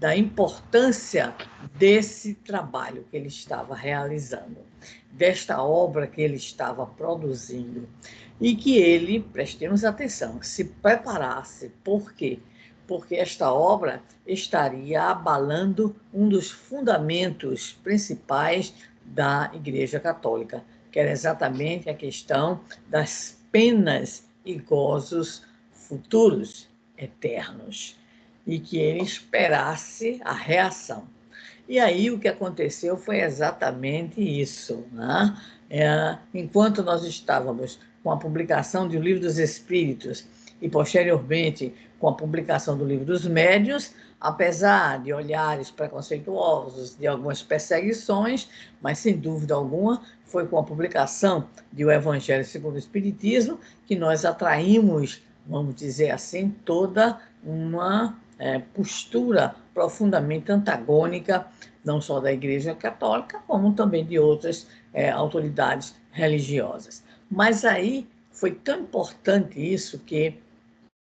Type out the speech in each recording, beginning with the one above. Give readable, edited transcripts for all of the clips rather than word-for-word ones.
da importância desse trabalho que ele estava realizando, desta obra que ele estava produzindo, e que ele, prestemos atenção, se preparasse. Por quê? Porque esta obra estaria abalando um dos fundamentos principais da Igreja Católica, que era exatamente a questão das penas e gozos futuros, eternos, e que ele esperasse a reação. E aí o que aconteceu foi exatamente isso, né? Enquanto nós estávamos com a publicação do Livro dos Espíritos e, posteriormente, com a publicação do Livro dos Médiuns, apesar de olhares preconceituosos, de algumas perseguições, mas, sem dúvida alguma, foi com a publicação de O Evangelho segundo o Espiritismo que nós atraímos, vamos dizer assim, toda uma postura profundamente antagônica, não só da Igreja Católica, como também de outras autoridades religiosas. Mas aí foi tão importante isso que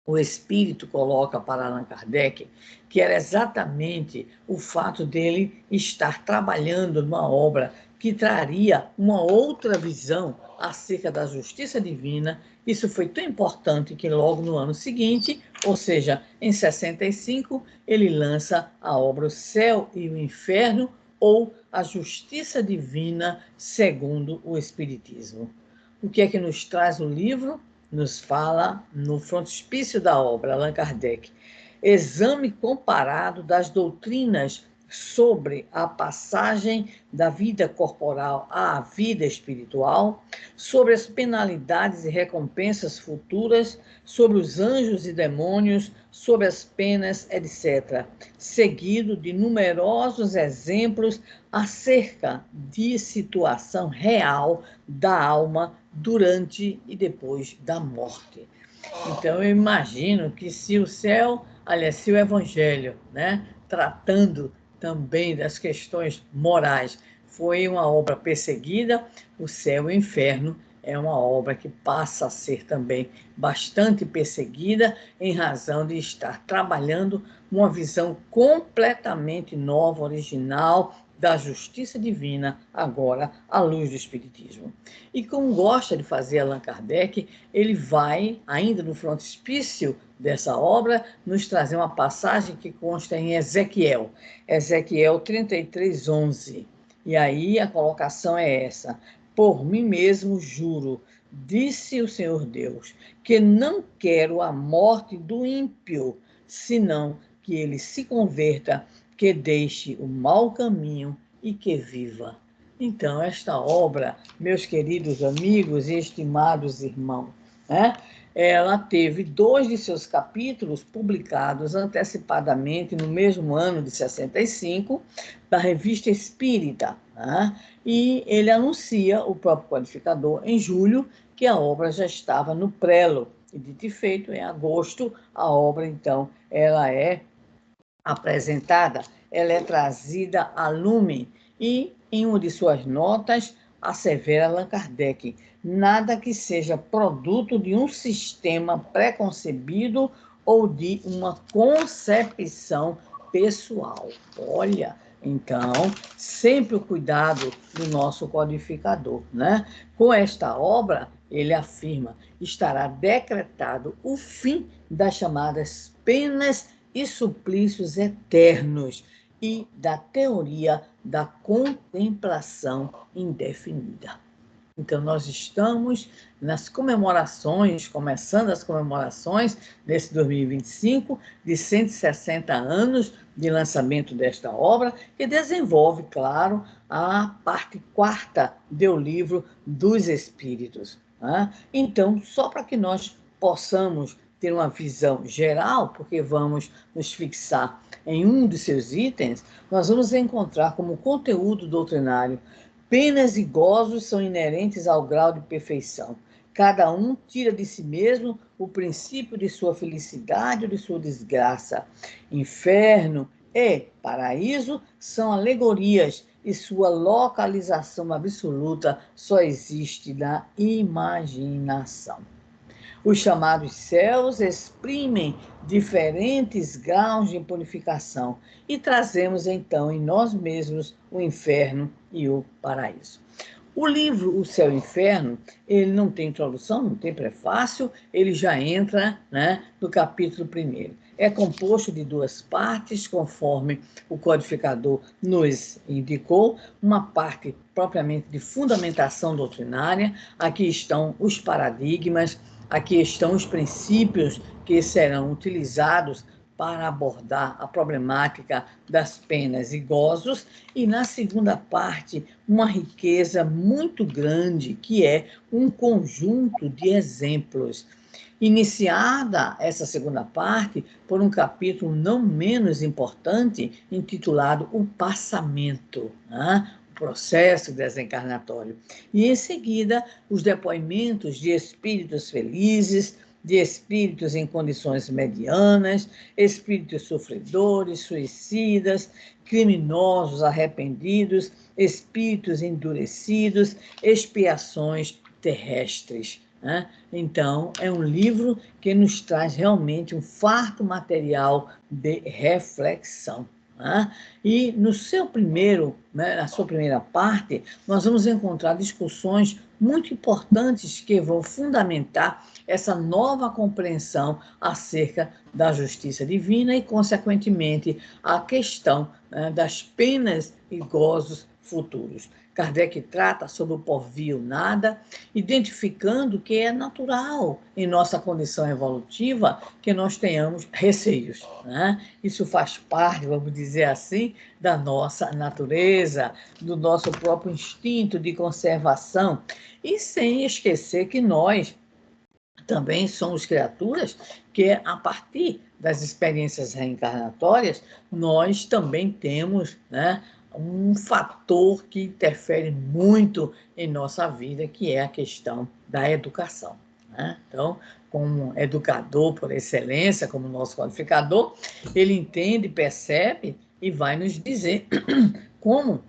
o Espírito coloca para Allan Kardec, que era exatamente o fato dele estar trabalhando numa obra que traria uma outra visão acerca da justiça divina. Isso foi tão importante que logo no ano seguinte, ou seja, em 65, ele lança a obra O Céu e o Inferno, ou A Justiça Divina segundo o Espiritismo. O que é que nos traz o livro? Nos fala no frontispício da obra, Allan Kardec, exame comparado das doutrinas sobre a passagem da vida corporal à vida espiritual, sobre as penalidades e recompensas futuras, sobre os anjos e demônios, sobre as penas, etc., seguido de numerosos exemplos acerca de situação real da alma durante e depois da morte. Então, eu imagino que se o céu, aliás, se o Evangelho, né, tratando também das questões morais, foi uma obra perseguida, o céu e o inferno é uma obra que passa a ser também bastante perseguida em razão de estar trabalhando uma visão completamente nova, original, da justiça divina, agora à luz do Espiritismo. E como gosta de fazer Allan Kardec, ele vai, ainda no frontispício dessa obra, nos trazer uma passagem que consta em Ezequiel 33:11. E aí a colocação é essa: por mim mesmo juro, disse o Senhor Deus, que não quero a morte do ímpio, senão que ele se converta, que deixe o mau caminho e que viva. Então, esta obra, meus queridos amigos e estimados irmãos, né, ela teve 2 de seus capítulos publicados antecipadamente no mesmo ano de 65, da Revista Espírita, né, e ele anuncia, o próprio codificador, em julho, que a obra já estava no prelo. E, dito e feito, em agosto, a obra, então, ela é apresentada, ela é trazida a lume, e em uma de suas notas assevera Allan Kardec: nada que seja produto de um sistema preconcebido ou de uma concepção pessoal. Olha, então, sempre o cuidado do nosso codificador, né? Com esta obra, ele afirma, estará decretado o fim das chamadas penas e suplícios eternos e da teoria da contemplação indefinida. Então, nós estamos nas comemorações, começando as comemorações desse 2025, de 160 anos de lançamento desta obra, que desenvolve, claro, a parte 4ª do Livro dos Espíritos, né? Então, só para que nós possamos ter uma visão geral, porque vamos nos fixar em um dos seus itens, nós vamos encontrar como conteúdo doutrinário: penas e gozos são inerentes ao grau de perfeição. Cada um tira de si mesmo o princípio de sua felicidade ou de sua desgraça. Inferno e paraíso são alegorias e sua localização absoluta só existe na imaginação. Os chamados céus exprimem diferentes graus de purificação e trazemos então em nós mesmos o inferno e o paraíso. O livro O Céu e o Inferno, ele não tem introdução, não tem prefácio, ele já entra, né, no capítulo 1º. É composto de 2 partes, conforme o codificador nos indicou, uma parte propriamente de fundamentação doutrinária, aqui estão os paradigmas, aqui estão os princípios que serão utilizados para abordar a problemática das penas e gozos, e na segunda parte, uma riqueza muito grande, que é um conjunto de exemplos. Iniciada essa segunda parte por um capítulo não menos importante, intitulado O Passamento, né? O processo desencarnatório. E, em seguida, os depoimentos de espíritos felizes, de espíritos em condições medianas, espíritos sofredores, suicidas, criminosos arrependidos, espíritos endurecidos, expiações terrestres, né? Então, é um livro que nos traz realmente um farto material de reflexão. Né? E no seu primeiro, né, na sua primeira parte, nós vamos encontrar discussões muito importantes que vão fundamentar essa nova compreensão acerca da justiça divina e, consequentemente, a questão, né, das penas e gozos futuros. Kardec trata sobre o porvir nada, identificando que é natural em nossa condição evolutiva que nós tenhamos receios, né? Isso faz parte, vamos dizer assim, da nossa natureza, do nosso próprio instinto de conservação, e sem esquecer que nós também somos criaturas que, a partir das experiências reencarnatórias, nós também temos, né, um fator que interfere muito em nossa vida, que é a questão da educação. Né? Então, como educador por excelência, como nosso qualificador, ele entende, percebe e vai nos dizer como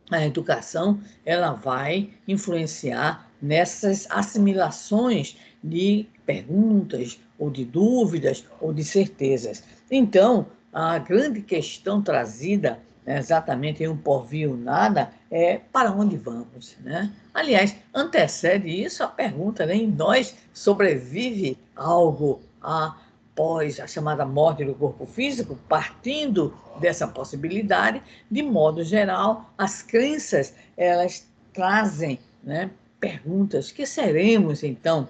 a educação ela vai influenciar nessas assimilações de perguntas, ou de dúvidas, ou de certezas. Então, a grande questão trazida, né, exatamente em Um Porvir ou Nada, é para onde vamos, né? Aliás, antecede isso a pergunta, né, em nós sobrevive algo após a chamada morte do corpo físico, partindo dessa possibilidade. De modo geral, as crenças, elas trazem, né, perguntas: que seremos, então,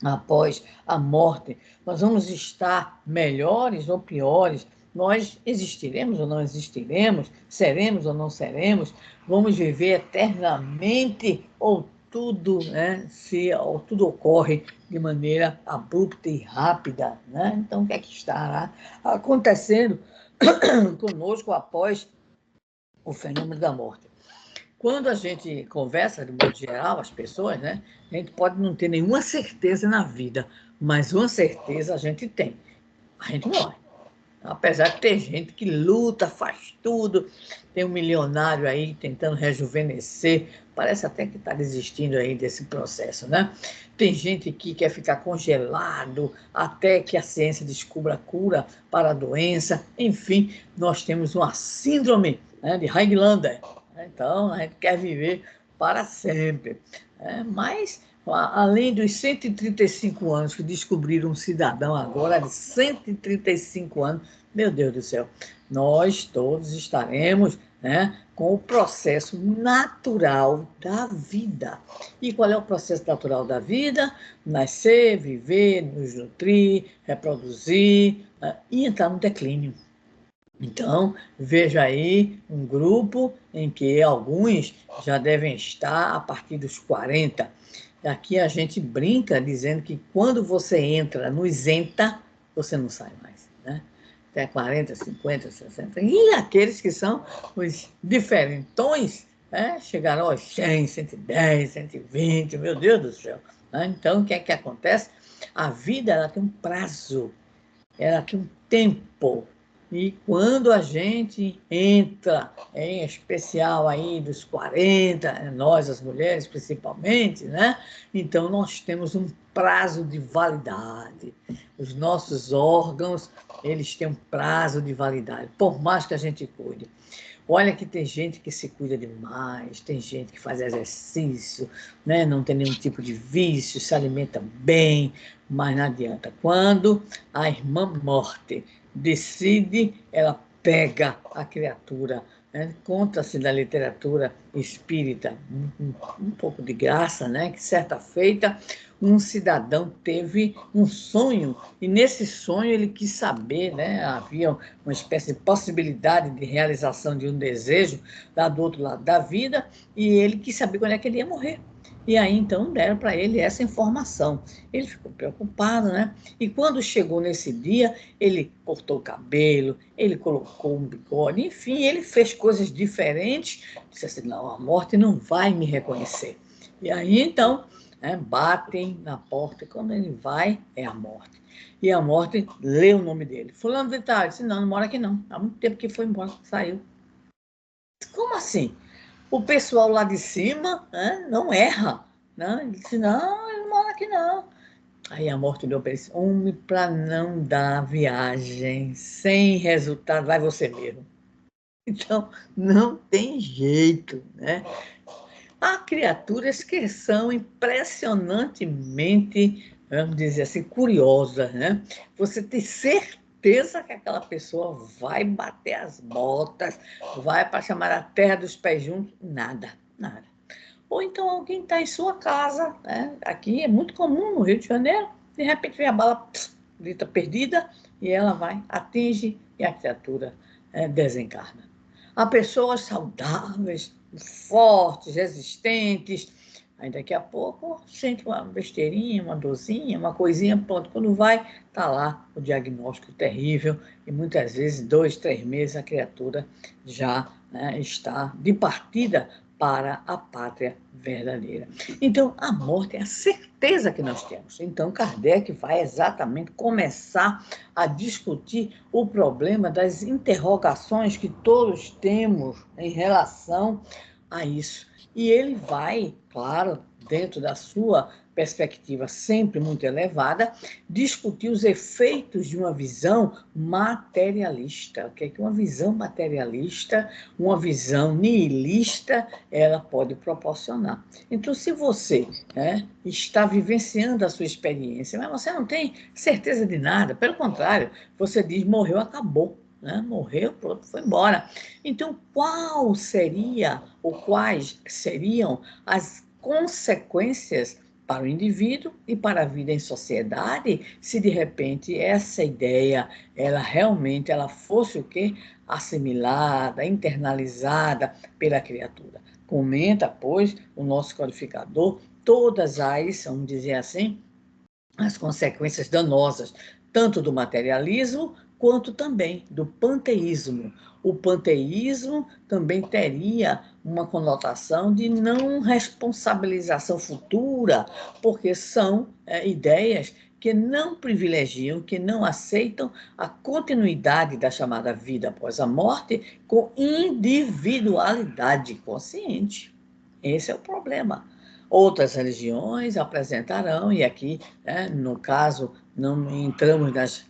após a morte? Nós vamos estar melhores ou piores? Nós existiremos ou não existiremos? Seremos ou não seremos? Vamos viver eternamente ou tudo, né, ou tudo ocorre de maneira abrupta e rápida, né? Então, o que é que estará acontecendo conosco após o fenômeno da morte? Quando a gente conversa, de modo geral, as pessoas, né, a gente pode não ter nenhuma certeza na vida, mas uma certeza a gente tem: a gente morre. Apesar de ter gente que luta, faz tudo, tem um milionário aí tentando rejuvenescer, parece até que está desistindo aí desse processo, né? Tem gente que quer ficar congelado até que a ciência descubra a cura para a doença. Enfim, nós temos uma síndrome, né, de Highlander. Então, a gente quer viver para sempre. Mas, além dos 135 anos que descobriram um cidadão agora de 135 anos, meu Deus do céu, nós todos estaremos, né, com o processo natural da vida. E qual é o processo natural da vida? Nascer, viver, nos nutrir, reproduzir, né, e entrar no declínio. Então, veja aí um grupo em que alguns já devem estar a partir dos 40. Aqui a gente brinca dizendo que quando você entra no isenta, você não sai mais, né? Até 40, 50, 60. E aqueles que são os diferentões, né, chegarão aos 100, 110, 120, meu Deus do céu. Né? Então, o que é que acontece? A vida ela tem um prazo, ela tem um tempo. E quando a gente entra, em especial aí dos 40, nós as mulheres principalmente, né? Então nós temos um prazo de validade. Os nossos órgãos, eles têm um prazo de validade, por mais que a gente cuide. Olha que tem gente que se cuida demais, tem gente que faz exercício, né? Não tem nenhum tipo de vício, se alimenta bem, mas não adianta. Quando a irmã morte decide, ela pega a criatura, né? Conta-se da literatura espírita, um pouco de graça, né? Que certa feita um cidadão teve um sonho, e nesse sonho ele quis saber, né? Havia uma espécie de possibilidade de realização de um desejo lá do outro lado da vida, e ele quis saber quando é que ele ia morrer. E aí, então, deram para ele essa informação. Ele ficou preocupado, né? E quando chegou nesse dia, ele cortou o cabelo, ele colocou um bigode, enfim, ele fez coisas diferentes. Disse assim, não, a morte não vai me reconhecer. E aí, então, né, batem na porta, e quando ele vai, é a morte. E a morte lê o nome dele. Fulano de tal, disse, não, não mora aqui não. Há muito tempo que foi embora, saiu. Como assim? O pessoal lá de cima, né, não erra. Né? Ele disse, não, ele não mora aqui não. Aí a morte olhou para ele, homem, para não dar viagem sem resultado, vai você mesmo. Então, não tem jeito, né? Há criaturas que são impressionantemente, vamos dizer assim, curiosas, né? Você tem certeza que aquela pessoa vai bater as botas, vai para chamar a terra dos pés juntos? Nada, nada. Ou então alguém está em sua casa, né? Aqui é muito comum no Rio de Janeiro, de repente vem a bala, grita perdida, e ela vai, atinge e a criatura desencarna. Há pessoas saudáveis, fortes, resistentes, aí daqui a pouco sente uma besteirinha, uma dorzinha, uma coisinha, pronto, quando vai, está lá o diagnóstico terrível, e muitas vezes 2, 3 meses a criatura já, né, está de partida para a pátria verdadeira. Então, a morte é a certeza que nós temos. Então, Kardec vai exatamente começar a discutir o problema das interrogações que todos temos em relação a isso. E ele vai, claro, dentro da sua perspectiva sempre muito elevada, discutir os efeitos de uma visão materialista. O que é que uma visão materialista, uma visão nihilista, ela pode proporcionar. Então, se você, né, está vivenciando a sua experiência, mas você não tem certeza de nada, pelo contrário, você diz, morreu, acabou. Né? Morreu, pronto, foi embora. Então, qual seria, ou quais seriam as consequências para o indivíduo e para a vida em sociedade, se de repente essa ideia, ela realmente ela fosse o quê? Assimilada, internalizada pela criatura. Comenta, pois, o nosso codificador, todas as, vamos dizer assim, as consequências danosas, tanto do materialismo quanto também do panteísmo. O panteísmo também teria uma conotação de não responsabilização futura, porque são ideias que não privilegiam, que não aceitam a continuidade da chamada vida após a morte com individualidade consciente. Esse é o problema. Outras religiões apresentarão, e aqui, né, no caso, não entramos nas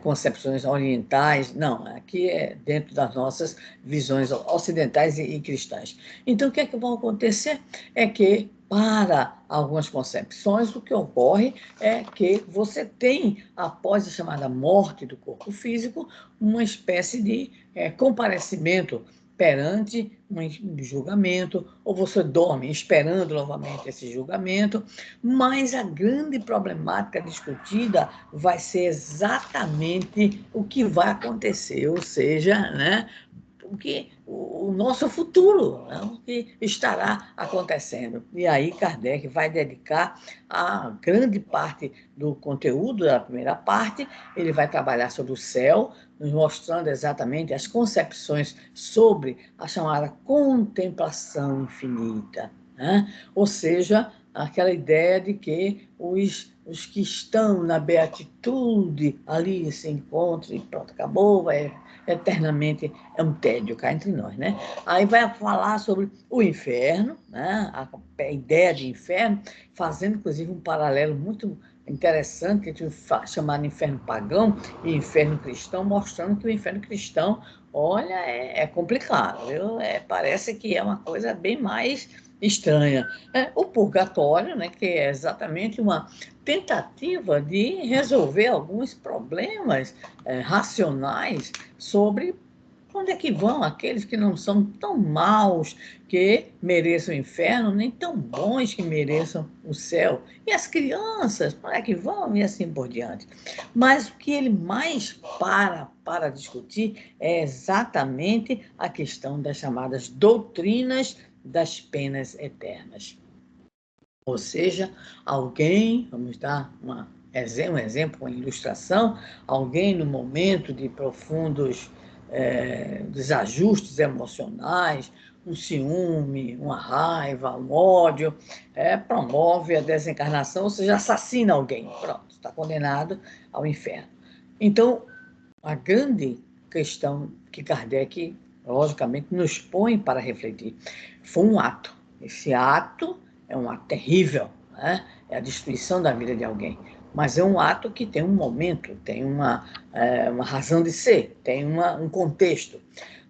concepções orientais, não, aqui é dentro das nossas visões ocidentais e cristãs. Então, o que é que vai acontecer? É que, para algumas concepções, o que ocorre é que você tem, após a chamada morte do corpo físico, uma espécie de comparecimento perante um julgamento, ou você dorme esperando novamente esse julgamento, mas a grande problemática discutida vai ser exatamente o que vai acontecer, ou seja, né, o nosso futuro, né, o que estará acontecendo. E aí Kardec vai dedicar a grande parte do conteúdo da primeira parte, ele vai trabalhar sobre o céu, nos mostrando exatamente as concepções sobre a chamada contemplação infinita. Né? Ou seja, aquela ideia de que os que estão na beatitude ali se encontram e pronto, acabou, vai eternamente, é um tédio cá entre nós, né? Aí vai falar sobre o inferno, né? A ideia de inferno, fazendo inclusive um paralelo muito interessante entre o chamado inferno pagão e inferno cristão, mostrando que o inferno cristão, olha, é complicado, viu? Parece que é uma coisa bem mais estranha. O purgatório, né, que é exatamente uma tentativa de resolver alguns problemas racionais sobre onde é que vão aqueles que não são tão maus que mereçam o inferno, nem tão bons que mereçam o céu. E as crianças, para onde é que vão? E assim por diante. Mas o que ele mais para discutir é exatamente a questão das chamadas doutrinas das penas eternas. Ou seja, alguém, vamos dar um exemplo, uma ilustração, alguém no momento de profundos desajustes emocionais, um ciúme, uma raiva, um ódio, promove a desencarnação, ou seja, assassina alguém. Pronto, está condenado ao inferno. Então, a grande questão que Kardec, logicamente, nos põe para refletir foi um ato. Esse ato é um ato terrível, né? É a destruição da vida de alguém. Mas é um ato que tem um momento, tem uma razão de ser, tem um contexto.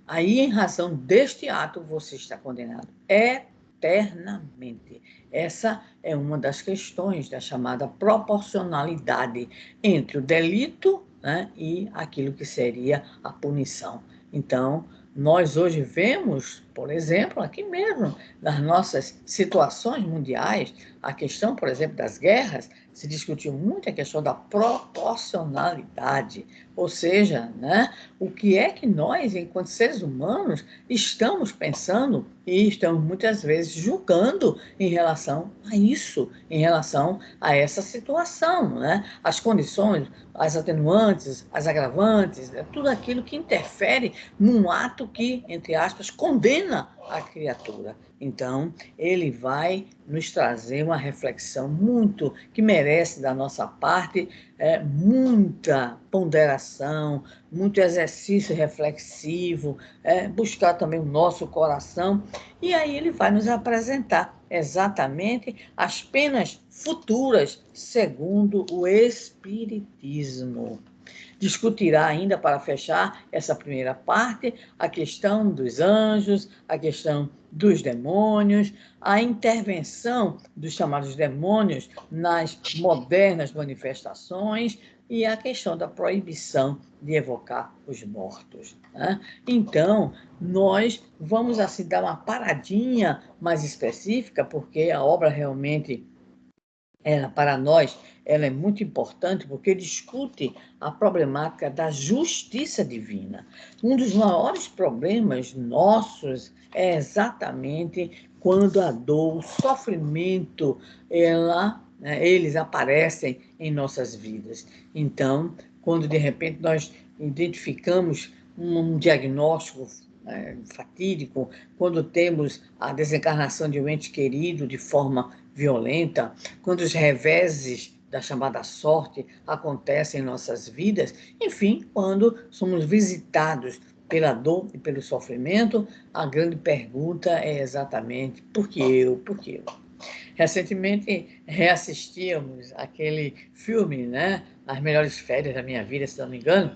Aí, em razão deste ato, você está condenado eternamente. Essa é uma das questões da chamada proporcionalidade entre o delito, né, e aquilo que seria a punição. Então, nós hoje vemos, por exemplo, aqui mesmo, nas nossas situações mundiais, a questão, por exemplo, das guerras, se discutiu muito a questão da proporcionalidade, ou seja, né, o que é que nós, enquanto seres humanos, estamos pensando e estamos muitas vezes julgando em relação a isso, em relação a essa situação, né? As condições, as atenuantes, as agravantes, tudo aquilo que interfere num ato que, entre aspas, condena a criatura. Então, ele vai nos trazer uma reflexão muito que merece da nossa parte muita ponderação, muito exercício reflexivo, buscar também o nosso coração, e aí ele vai nos apresentar exatamente as penas futuras segundo o Espiritismo. Discutirá ainda, para fechar essa primeira parte, a questão dos anjos, a questão dos demônios, a intervenção dos chamados demônios nas modernas manifestações e a questão da proibição de evocar os mortos, né? Então, nós vamos assim dar uma paradinha mais específica, porque a obra realmente, para nós, ela é muito importante porque discute a problemática da justiça divina. Um dos maiores problemas nossos é exatamente quando a dor, o sofrimento, eles aparecem em nossas vidas. Então, quando de repente nós identificamos um diagnóstico fatídico, quando temos a desencarnação de um ente querido de forma violenta, quando os reveses da chamada sorte acontecem em nossas vidas, enfim, quando somos visitados pela dor e pelo sofrimento, a grande pergunta é exatamente por que eu? Por que eu? Recentemente reassistíamos aquele filme, né? As Melhores Férias da Minha Vida, se não me engano,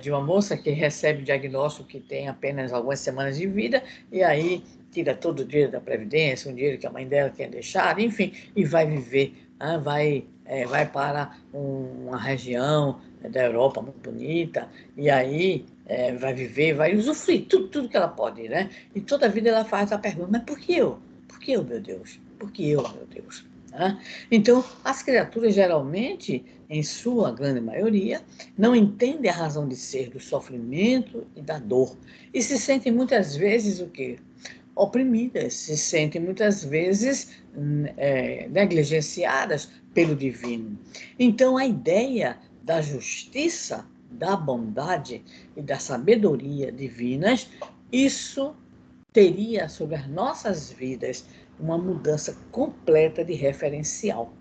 de uma moça que recebe o diagnóstico que tem apenas algumas semanas de vida e aí tira todo o dinheiro da Previdência, um dinheiro que a mãe dela tinha deixado, enfim, e vai viver, né? Vai para uma região da Europa muito bonita, e aí vai viver, vai usufruir tudo que ela pode, né? E toda a vida ela faz a pergunta, mas por que eu? Por que eu, meu Deus? Por que eu, meu Deus? Né? Então, as criaturas geralmente, em sua grande maioria, não entendem a razão de ser do sofrimento e da dor. E se sentem muitas vezes o quê? Oprimidas, se sentem muitas vezes negligenciadas pelo divino. Então, a ideia da justiça, da bondade e da sabedoria divinas, isso teria sobre as nossas vidas uma mudança completa de referencial.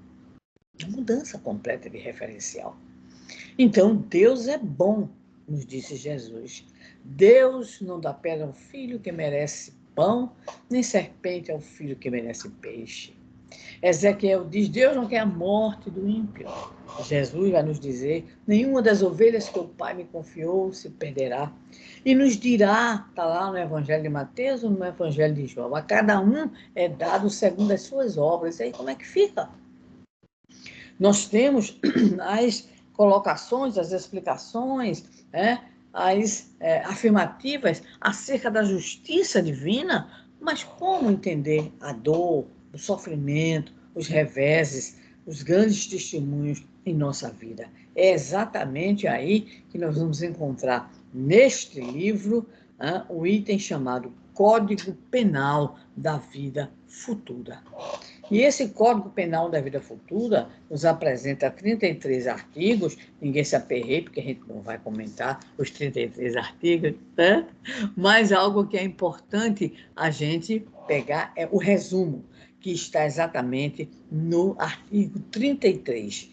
Uma mudança completa de referencial. Então, Deus é bom, nos disse Jesus. Deus não dá pedra ao filho que merece pão, nem serpente ao filho que merece peixe. Ezequiel diz, Deus não quer a morte do ímpio. Jesus vai nos dizer, nenhuma das ovelhas que o Pai me confiou se perderá. E nos dirá, está lá no Evangelho de Mateus ou no Evangelho de João, a cada um é dado segundo as suas obras. E aí como é que fica? Nós temos as colocações, as explicações, as afirmativas acerca da justiça divina, mas como entender a dor, o sofrimento, os reveses, os grandes testemunhos em nossa vida? É exatamente aí que nós vamos encontrar neste livro o item chamado Código Penal da Vida Futura. E esse Código Penal da Vida Futura nos apresenta 33 artigos, ninguém se aperreie, porque a gente não vai comentar os 33 artigos, né? Mas algo que é importante a gente pegar é o resumo, que está exatamente no artigo 33,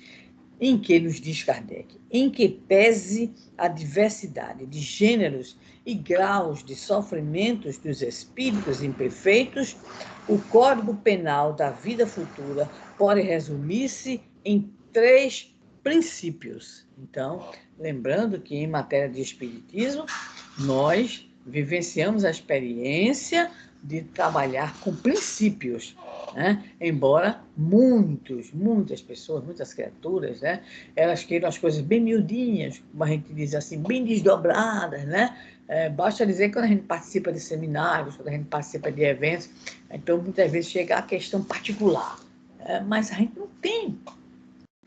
em que nos diz Kardec, em que pese a diversidade de gêneros e graus de sofrimentos dos espíritos imperfeitos, o Código Penal da Vida Futura pode resumir-se em 3 princípios. Então, lembrando que em matéria de espiritismo, nós vivenciamos a experiência de trabalhar com princípios, né? Embora muitas pessoas, muitas criaturas, né? Elas queiram as coisas bem miudinhas, como a gente diz assim, bem desdobradas, né? Basta dizer que quando a gente participa de seminários, quando a gente participa de eventos, então muitas vezes chega a questão particular, mas a gente não tem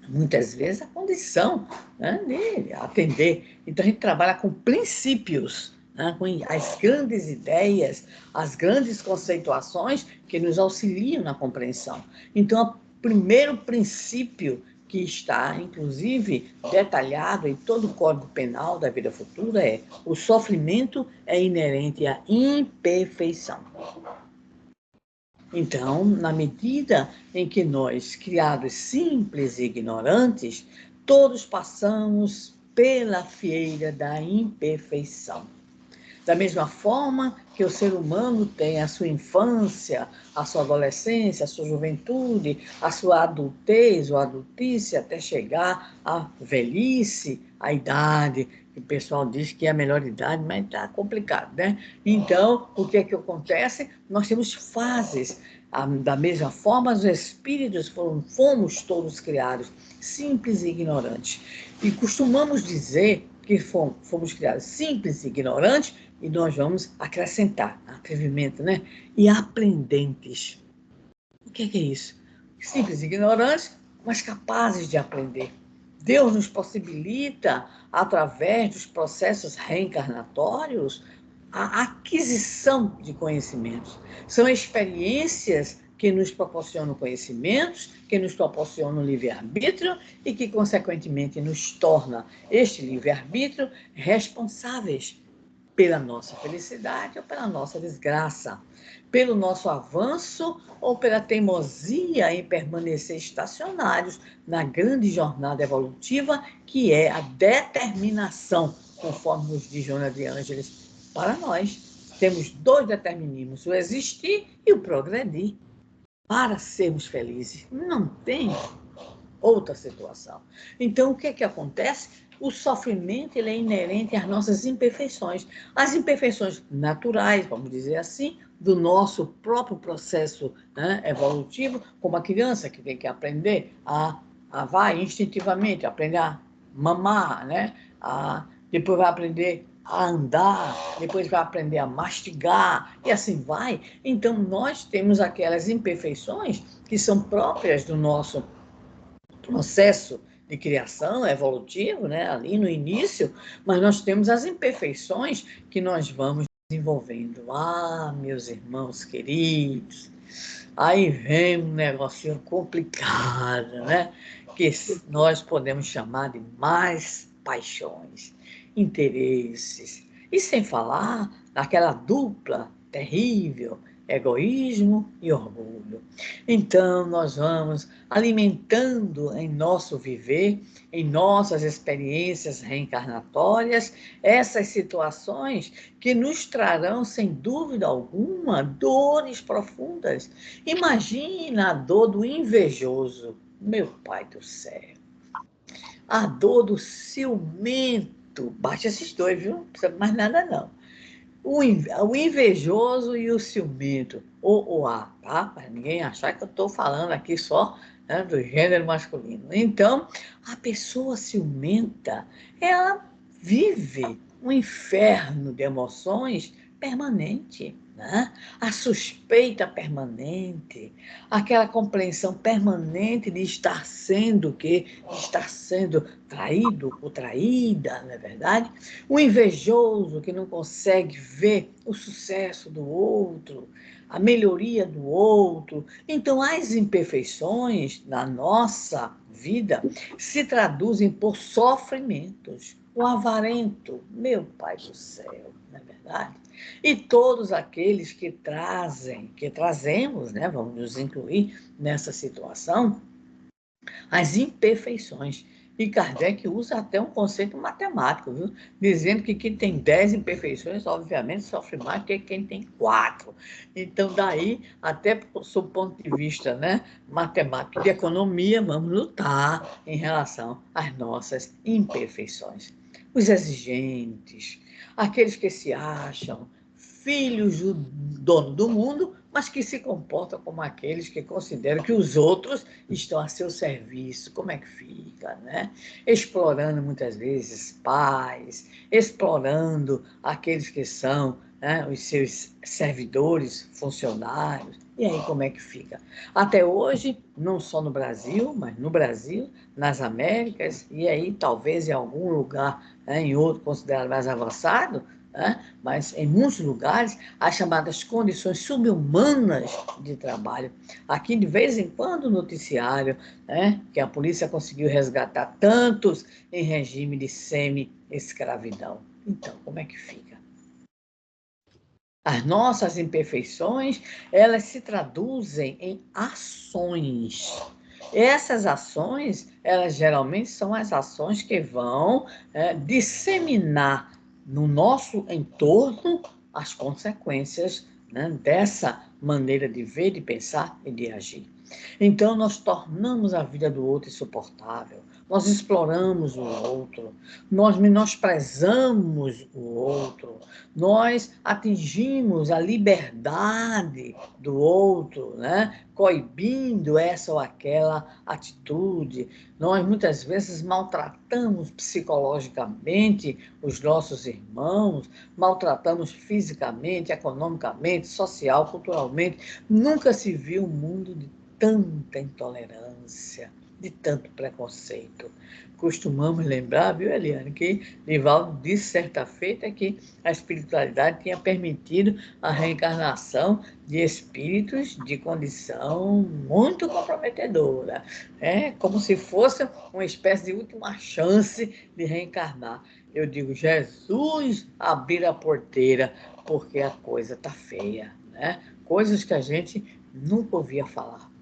muitas vezes a condição, né, de atender. Então a gente trabalha com princípios, né, com as grandes ideias, as grandes conceituações que nos auxiliam na compreensão. Então, o primeiro princípio que está, inclusive, detalhado em todo o Código Penal da Vida Futura é: o sofrimento é inerente à imperfeição. Então, na medida em que nós, criados simples e ignorantes, todos passamos pela fieira da imperfeição. Da mesma forma que o ser humano tem a sua infância, a sua adolescência, a sua juventude, a sua adultez ou adultice, até chegar à velhice, à idade, que o pessoal diz que é a melhor idade, mas está complicado, né? Então, o que é que acontece? Nós temos fases. Da mesma forma, os espíritos fomos todos criados, simples e ignorantes. E costumamos dizer que fomos criados simples e ignorantes, e nós vamos acrescentar atrevimento, né? E aprendentes. O que é isso? Simples e ignorantes, mas capazes de aprender. Deus nos possibilita, através dos processos reencarnatórios, a aquisição de conhecimentos. São experiências que nos proporcionam conhecimentos, que nos proporcionam livre-arbítrio e que, consequentemente, nos torna este livre-arbítrio responsáveis pela nossa felicidade ou pela nossa desgraça, pelo nosso avanço ou pela teimosia em permanecer estacionários na grande jornada evolutiva que é a determinação, conforme nos diz Joana de Ângeles, para nós. Temos 2 determinismos, o existir e o progredir, para sermos felizes. Não tem outra situação. Então, o que é que acontece? O sofrimento ele é inerente às nossas imperfeições. As imperfeições naturais, vamos dizer assim, do nosso próprio processo, né, evolutivo, como a criança que tem que aprender vai instintivamente, aprender a mamar, né? Depois vai aprender a andar, depois vai aprender a mastigar, e assim vai. Então, nós temos aquelas imperfeições que são próprias do nosso processo de criação evolutivo, né, ali no início, mas nós temos as imperfeições que nós vamos desenvolvendo. Meus irmãos queridos, aí vem um negocinho complicado, né, que nós podemos chamar de mais paixões, interesses, e sem falar naquela dupla terrível egoísmo e orgulho. Então, nós vamos alimentando em nosso viver, em nossas experiências reencarnatórias, essas situações que nos trarão, sem dúvida alguma, dores profundas. Imagina a dor do invejoso, meu Pai do céu. A dor do ciumento. Bate esses dois, viu? Não precisa mais nada, não. O invejoso e o ciumento, ou o A, tá? Para ninguém achar que eu estou falando aqui só, né, do gênero masculino. Então, a pessoa ciumenta, ela vive um inferno de emoções permanente, né? A suspeita permanente, aquela compreensão permanente de estar sendo de estar sendo traído ou traída, não é verdade? O invejoso que não consegue ver o sucesso do outro, a melhoria do outro. Então, as imperfeições na nossa vida se traduzem por sofrimentos. O avarento, meu Pai do céu, não é verdade? E todos aqueles que trazemos, né, vamos nos incluir nessa situação, as imperfeições. E Kardec usa até um conceito matemático, viu? Dizendo que quem tem 10 imperfeições, obviamente, sofre mais que quem tem 4. Então, daí, até sob o ponto de vista, né, matemático de economia, vamos lutar em relação às nossas imperfeições. Os exigentes, aqueles que se acham filhos do dono do mundo, mas que se comportam como aqueles que consideram que os outros estão a seu serviço. Como é que fica, né? Explorando muitas vezes pais, explorando aqueles que são, né, os seus servidores, funcionários. E aí como é que fica? Até hoje, não só no Brasil, mas no Brasil, nas Américas, e aí talvez em algum lugar, né, em outro considerado mais avançado, né, mas em muitos lugares, as chamadas condições subhumanas de trabalho. Aqui, de vez em quando, o noticiário, né, que a polícia conseguiu resgatar tantos em regime de semi-escravidão. Então, como é que fica? As nossas imperfeições, elas se traduzem em ações. Essas ações, elas geralmente são as ações que vão disseminar no nosso entorno as consequências, né, dessa maneira de ver, de pensar e de agir. Então, nós tornamos a vida do outro insuportável, nós exploramos o outro, nós menosprezamos o outro, nós atingimos a liberdade do outro, né? Coibindo essa ou aquela atitude. Nós, muitas vezes, maltratamos psicologicamente os nossos irmãos, maltratamos fisicamente, economicamente, social, culturalmente. Nunca se viu um mundo de tanta intolerância, de tanto preconceito. Costumamos lembrar, viu, Eliane, que Nivaldo disse certa feita que a espiritualidade tinha permitido a reencarnação de espíritos de condição muito comprometedora, como se fosse uma espécie de última chance de reencarnar. Eu digo, Jesus, abrir a porteira, porque a coisa está feia, né? Coisas que a gente nunca ouvia falar.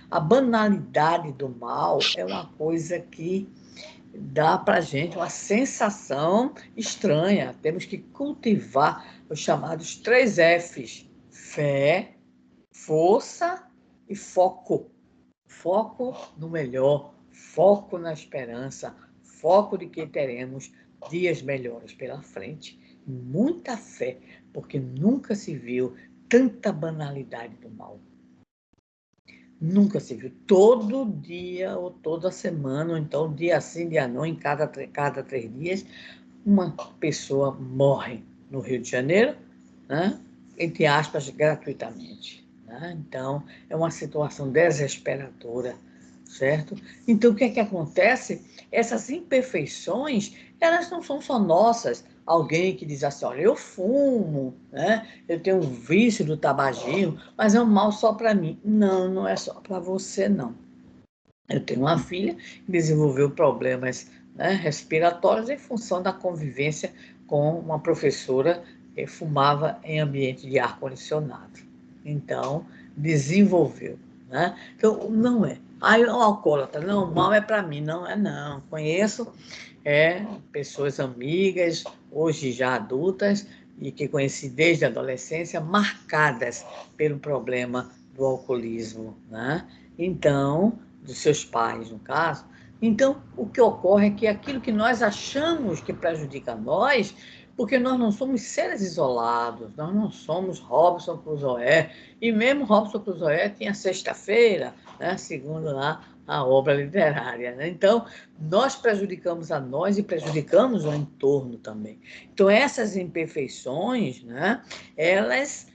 A banalidade do mal é uma coisa que dá para a gente uma sensação estranha. Temos que cultivar os chamados 3 Fs: fé, força e foco. Foco no melhor, foco na esperança, foco de que teremos dias melhores pela frente. Muita fé, porque nunca se viu tanta banalidade do mal. Nunca se viu. Todo dia, ou toda semana, ou então dia sim, dia não, em cada 3 dias, uma pessoa morre no Rio de Janeiro, né? Entre aspas, gratuitamente. Né? Então, é uma situação desesperadora, certo? Então, o que é que acontece? Essas imperfeições, elas não são só nossas. Alguém que diz assim, olha, eu fumo, né? Eu tenho um vício do tabagismo, mas é um mal só para mim. Não, não é só para você, não. Eu tenho uma filha que desenvolveu problemas, né, respiratórios em função da convivência com uma professora que fumava em ambiente de ar-condicionado. então desenvolveu, né? Então, não é. Aí o alcoólatra, não, o mal é para mim, não é não. Conheço pessoas amigas, hoje já adultas, e que conheci desde a adolescência, marcadas pelo problema do alcoolismo, né? Então, dos seus pais, no caso. Então, o que ocorre é que aquilo que nós achamos que prejudica nós, porque nós não somos seres isolados, nós não somos Robinson Crusoe, e mesmo Robinson Crusoe tinha sexta-feira, né, segundo lá a obra literária, né? Então, nós prejudicamos a nós e prejudicamos o entorno também. Então, essas imperfeições, né, elas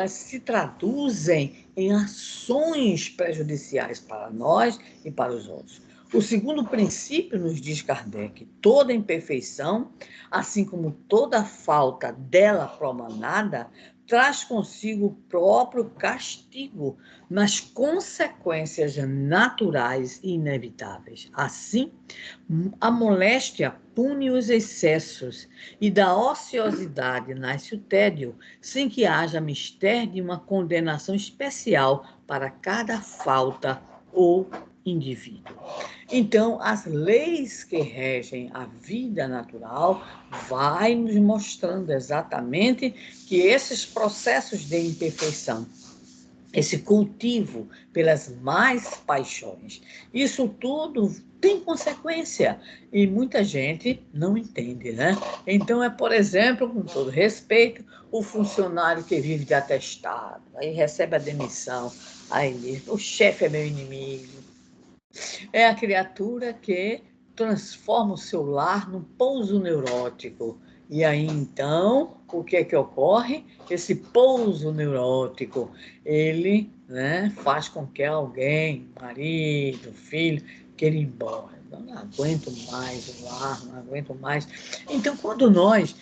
se traduzem em ações prejudiciais para nós e para os outros. O segundo princípio, nos diz Kardec, toda imperfeição, assim como toda falta dela promanada, traz consigo o próprio castigo nas consequências naturais e inevitáveis. Assim, a moléstia pune os excessos e da ociosidade nasce o tédio, sem que haja mistério de uma condenação especial para cada falta ou indivíduo. Então, as leis que regem a vida natural vai nos mostrando exatamente que esses processos de imperfeição, esse cultivo pelas mais paixões, isso tudo tem consequência e muita gente não entende, né? Então por exemplo, com todo respeito, o funcionário que vive de atestado, aí recebe a demissão, aí diz, o chefe é meu inimigo. É a criatura que transforma o seu lar num pouso neurótico. E aí, então, o que é que ocorre? Esse pouso neurótico, ele, né, faz com que alguém, marido, filho, queira ir embora. Eu não aguento mais o lar, não aguento mais. Então, quando nós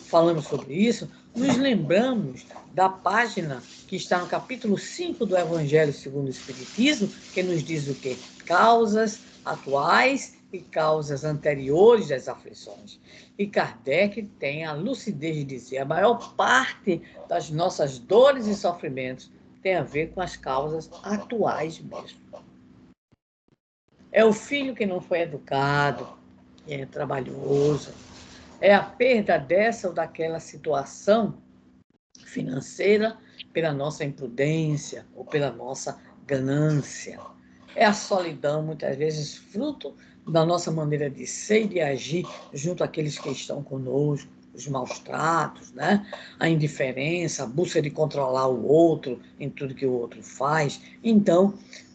falamos sobre isso, nos lembramos da página que está no capítulo 5 do Evangelho segundo o Espiritismo, que nos diz o quê? Causas atuais e causas anteriores das aflições. E Kardec tem a lucidez de dizer: a maior parte das nossas dores e sofrimentos tem a ver com as causas atuais mesmo. É o filho que não foi educado, que é trabalhoso, é a perda dessa ou daquela situação financeira pela nossa imprudência ou pela nossa ganância. É a solidão, muitas vezes, fruto da nossa maneira de ser e de agir junto àqueles que estão conosco, os maus tratos, né? A indiferença, a busca de controlar o outro em tudo que o outro faz. Então,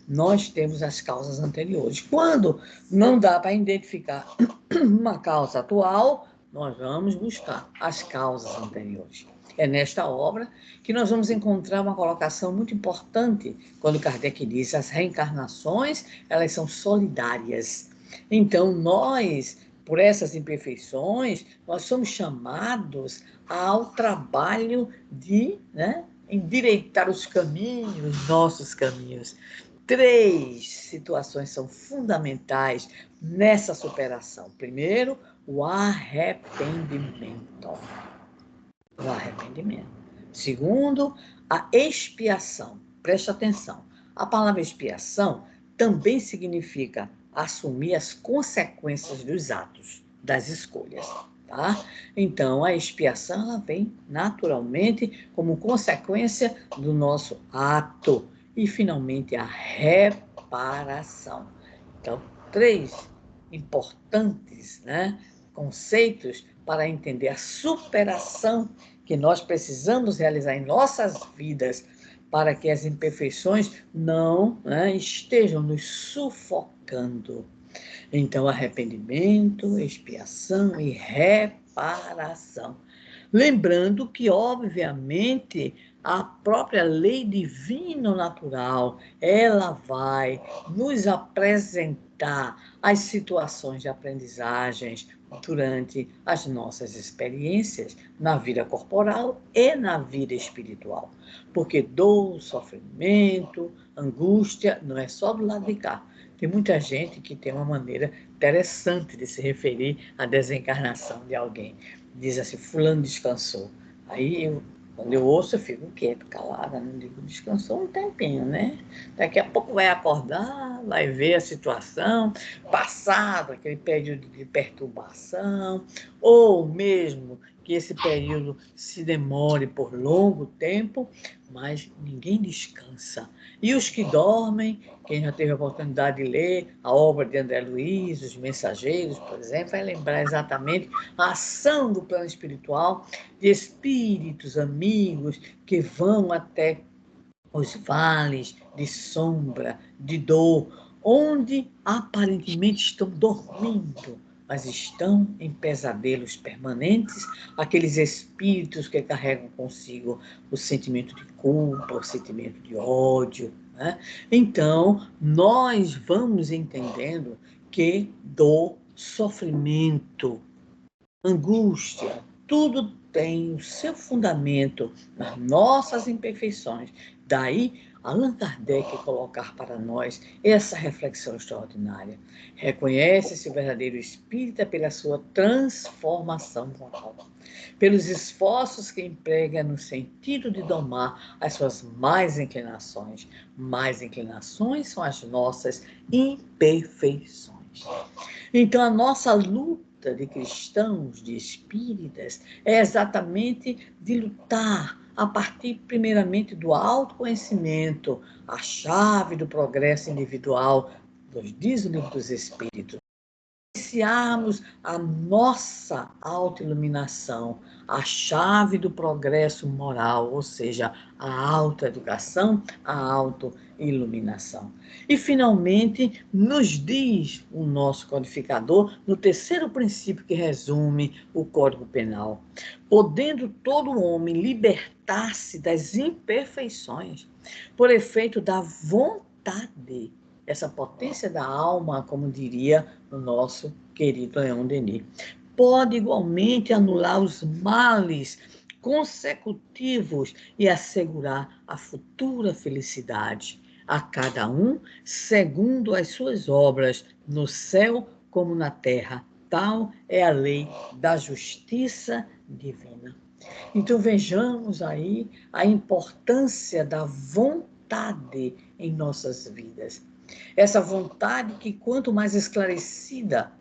nós temos as causas anteriores. Quando não dá para identificar uma causa atual, nós vamos buscar as causas anteriores. É nesta obra que nós vamos encontrar uma colocação muito importante quando Kardec diz: as reencarnações, elas são solidárias. Então, nós, por essas imperfeições, nós somos chamados ao trabalho de, né, endireitar os caminhos, nossos caminhos. 3 situações são fundamentais nessa superação. Primeiro, o arrependimento. O arrependimento. Segundo, a expiação. Preste atenção. A palavra expiação também significa assumir as consequências dos atos, das escolhas. Tá? Então, a expiação ela vem naturalmente como consequência do nosso ato. E, finalmente, a reparação. Então, 3 importantes, né, conceitos para entender a superação que nós precisamos realizar em nossas vidas para que as imperfeições não, né, estejam nos sufocando. Então, arrependimento, expiação e reparação. Lembrando que, obviamente, a própria lei divina natural, ela vai nos apresentar as situações de aprendizagens durante as nossas experiências na vida corporal e na vida espiritual. Porque dor, sofrimento, angústia, não é só do lado de cá. Tem muita gente que tem uma maneira interessante de se referir à desencarnação de alguém. Diz assim, fulano descansou. Aí Quando eu ouço, eu fico quieto, calada, não digo, descansou um tempinho, né? Daqui a pouco vai acordar, vai ver a situação, passado aquele período de perturbação, ou mesmo que esse período se demore por longo tempo, mas ninguém descansa. E os que dormem, quem já teve a oportunidade de ler a obra de André Luiz, Os Mensageiros, por exemplo, vai lembrar exatamente a ação do plano espiritual de espíritos amigos que vão até os vales de sombra, de dor, onde aparentemente estão dormindo, mas estão em pesadelos permanentes, aqueles espíritos que carregam consigo o sentimento de culpa, o sentimento de ódio, né? Então, nós vamos entendendo que dor, sofrimento, angústia, tudo tem o seu fundamento nas nossas imperfeições. Daí, Allan Kardec colocar para nós essa reflexão extraordinária. Reconhece-se o verdadeiro espírita pela sua transformação moral, pelos esforços que emprega no sentido de domar as suas más inclinações. Mais inclinações são as nossas imperfeições. Então, a nossa luta de cristãos, de espíritas, é exatamente de lutar a partir, primeiramente, do autoconhecimento, a chave do progresso individual, nos diz o Livro dos Espíritos. Iniciarmos a nossa autoiluminação, a chave do progresso moral, ou seja, a autoeducação, a autoiluminação. E, finalmente, nos diz o nosso codificador, no terceiro princípio que resume o Código Penal, podendo todo homem libertar-se das imperfeições por efeito da vontade, essa potência da alma, como diria o nosso querido Leon Denis, pode igualmente anular os males consecutivos e assegurar a futura felicidade a cada um, segundo as suas obras, no céu como na terra. Tal é a lei da justiça divina. Então vejamos aí a importância da vontade em nossas vidas. Essa vontade que, quanto mais esclarecida,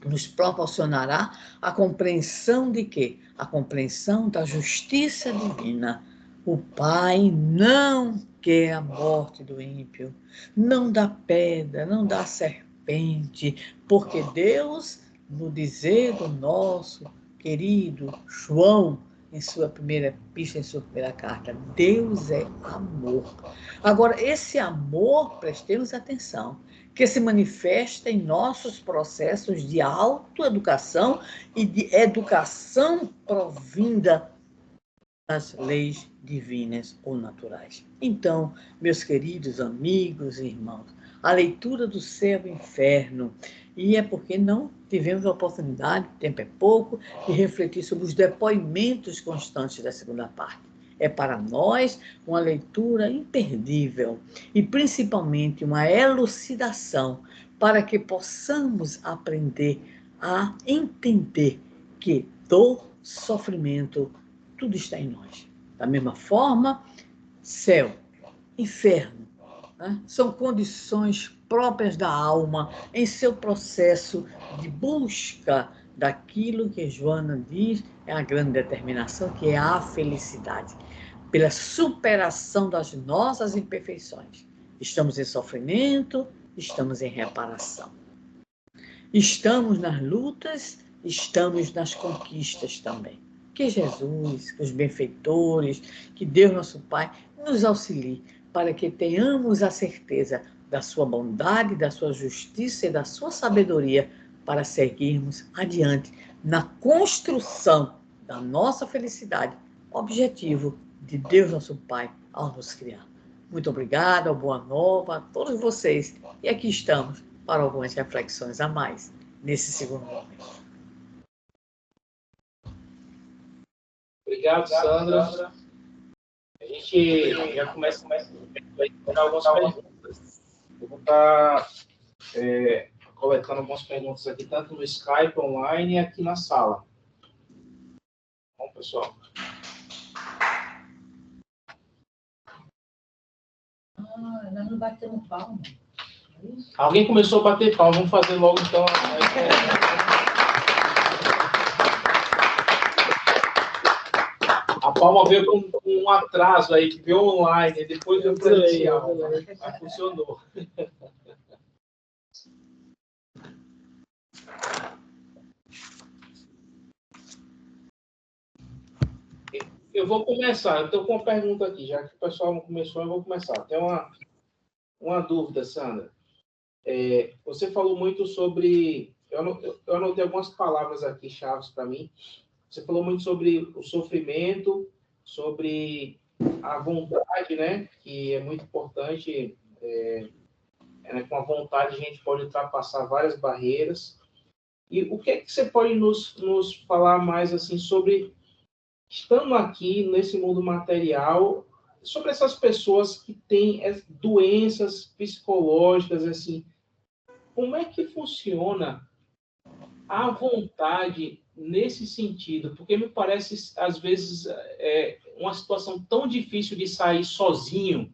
nos proporcionará a compreensão de quê? A compreensão da justiça divina. O Pai não quer a morte do ímpio, não dá pedra, não dá serpente, porque Deus, no dizer do nosso querido João, em sua primeira epístola, em sua primeira carta, Deus é amor. Agora, esse amor, prestemos atenção, que se manifesta em nossos processos de autoeducação e de educação provinda das leis divinas ou naturais. Então, meus queridos amigos e irmãos, a leitura do céu e inferno, e é porque não tivemos a oportunidade, o tempo é pouco, de refletir sobre os depoimentos constantes da segunda parte. É para nós uma leitura imperdível e principalmente uma elucidação para que possamos aprender a entender que dor, sofrimento, tudo está em nós. Da mesma forma, céu, inferno, né? São condições próprias da alma em seu processo de busca daquilo que Joana diz é a grande determinação, que é a felicidade, pela superação das nossas imperfeições. Estamos em sofrimento, estamos em reparação. Estamos nas lutas, estamos nas conquistas também. Que Jesus, que os benfeitores, que Deus nosso Pai nos auxilie para que tenhamos a certeza da sua bondade, da sua justiça e da sua sabedoria para seguirmos adiante na construção da nossa felicidade, objetivo de Deus nosso Pai ao nos criar. Muito obrigada, boa nova a todos vocês. E aqui estamos para algumas reflexões a mais nesse segundo momento. Obrigado, Sandra. A gente já começa a algumas perguntas. Eu vou estar coletando algumas perguntas aqui, tanto no Skype, online e aqui na sala. Bom, pessoal. batendo palma. Alguém começou a bater palma, vamos fazer logo então. A palma veio com um atraso aí, que veio online, depois veio presencial. Mas funcionou. Eu vou começar, eu estou com uma pergunta aqui, já que o pessoal não começou, eu vou começar. Tem uma dúvida, Sandra. Você falou muito sobre... Eu anotei algumas palavras aqui, chaves para mim. Você falou muito sobre o sofrimento, sobre a vontade, né? Que é muito importante. Né? Com a vontade a gente pode ultrapassar várias barreiras. E o que é que você pode nos falar mais assim sobre... Estando aqui nesse mundo material, sobre essas pessoas que têm doenças psicológicas, assim, como é que funciona a vontade nesse sentido? Porque me parece, às vezes, uma situação tão difícil de sair sozinho,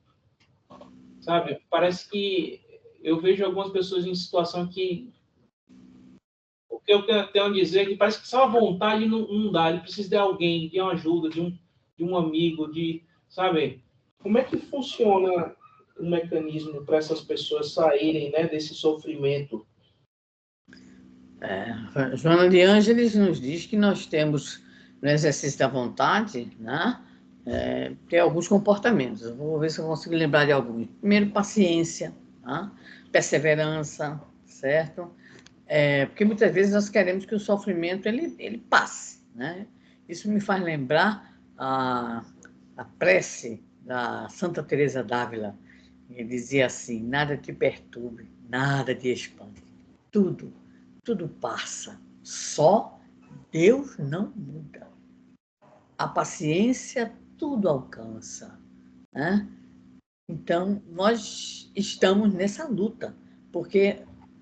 sabe? Parece que eu vejo algumas pessoas em situação que o que eu tenho a dizer é que parece que só a vontade não dá. Ele precisa de alguém, de uma ajuda, de um amigo, sabe? Como é que funciona o mecanismo para essas pessoas saírem, né, desse sofrimento? Joana de Ângeles nos diz que nós temos, no exercício da vontade, né, tem alguns comportamentos. Eu vou ver se eu consigo lembrar de alguns. Primeiro, paciência, né, perseverança, certo? Porque muitas vezes nós queremos que o sofrimento ele passe, né? Isso me faz lembrar a prece da Santa Teresa d'Ávila. Ele dizia assim: nada te perturbe, nada te espante, tudo passa, só Deus não muda. A paciência tudo alcança, né? Então, nós estamos nessa luta, porque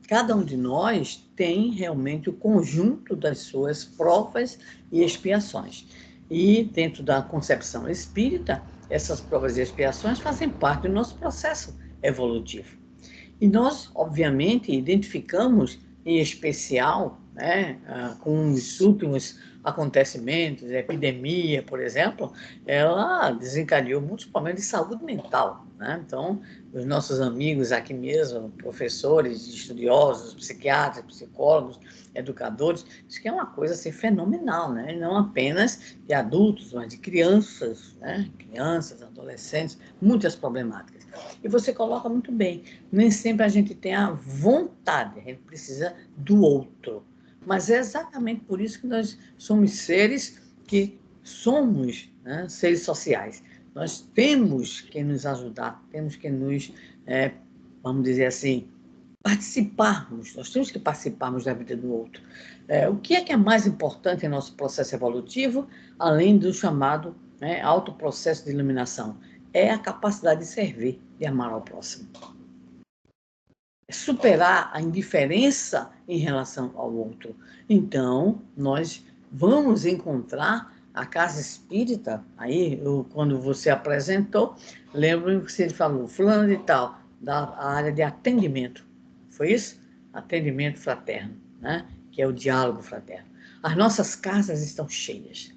cada um de nós tem realmente o conjunto das suas provas e expiações. E, dentro da concepção espírita, essas provas e expiações fazem parte do nosso processo evolutivo. E nós, obviamente, identificamos, em especial, né, com os últimos acontecimentos, a epidemia, por exemplo, ela desencadeou muitos problemas de saúde mental, né? Então, os nossos amigos aqui mesmo, professores, estudiosos, psiquiatras, psicólogos, educadores, isso que é uma coisa assim, fenomenal, né? Não apenas de adultos, mas de crianças, né? Crianças, adolescentes, muitas problemáticas. E você coloca muito bem, nem sempre a gente tem a vontade, a gente precisa do outro. Mas é exatamente por isso que nós somos seres que somos, né, seres sociais. Nós temos que nos ajudar, temos que nos, vamos dizer assim, participarmos, nós temos que participarmos da vida do outro. O que é mais importante em nosso processo evolutivo, além do chamado, né, autoprocesso de iluminação? É a capacidade de servir, de amar ao próximo. É superar a indiferença em relação ao outro. Então, nós vamos encontrar a casa espírita, aí, quando você apresentou, lembro que você falou, fulano de tal, da área de atendimento. Foi isso? Atendimento fraterno, né? Que é o diálogo fraterno. As nossas casas estão cheias.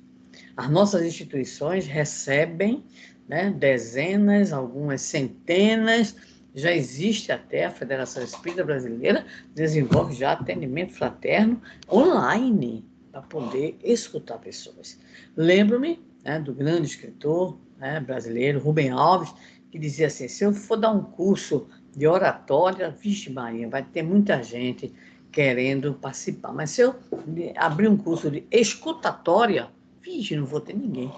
As nossas instituições recebem, né, dezenas, algumas centenas. Já existe até a Federação Espírita Brasileira, desenvolve já atendimento fraterno online para poder escutar pessoas. Lembro-me, né, do grande escritor, né, brasileiro, Rubem Alves, que dizia assim: se eu for dar um curso de oratória, vixe Maria, vai ter muita gente querendo participar. Mas se eu abrir um curso de escutatória, vixe, não vou ter ninguém,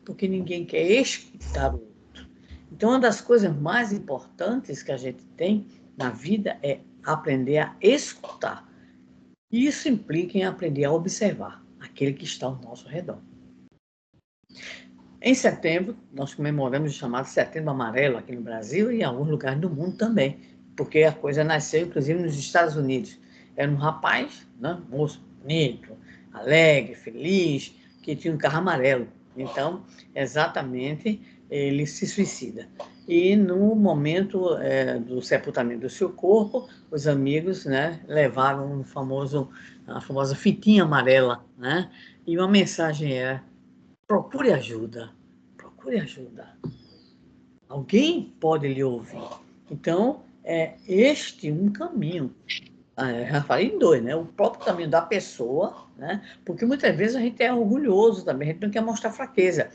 porque ninguém quer escutar o outro. Então, uma das coisas mais importantes que a gente tem na vida é aprender a escutar. E isso implica em aprender a observar aquele que está ao nosso redor. Em setembro, nós comemoramos o chamado Setembro Amarelo aqui no Brasil e em alguns lugares do mundo também, porque a coisa nasceu, inclusive, nos Estados Unidos. Era um rapaz, né, moço bonito, alegre, feliz, que tinha um carro amarelo. Então, exatamente, ele se suicida. E no momento do sepultamento do seu corpo, os amigos, né, levaram a famosa fitinha amarela, né? E uma mensagem era: procure ajuda, procure ajuda. Alguém pode lhe ouvir. Então, é este um caminho. Já falei em dois, né? O próprio caminho da pessoa, né? Porque muitas vezes a gente é orgulhoso também, a gente não quer mostrar fraqueza.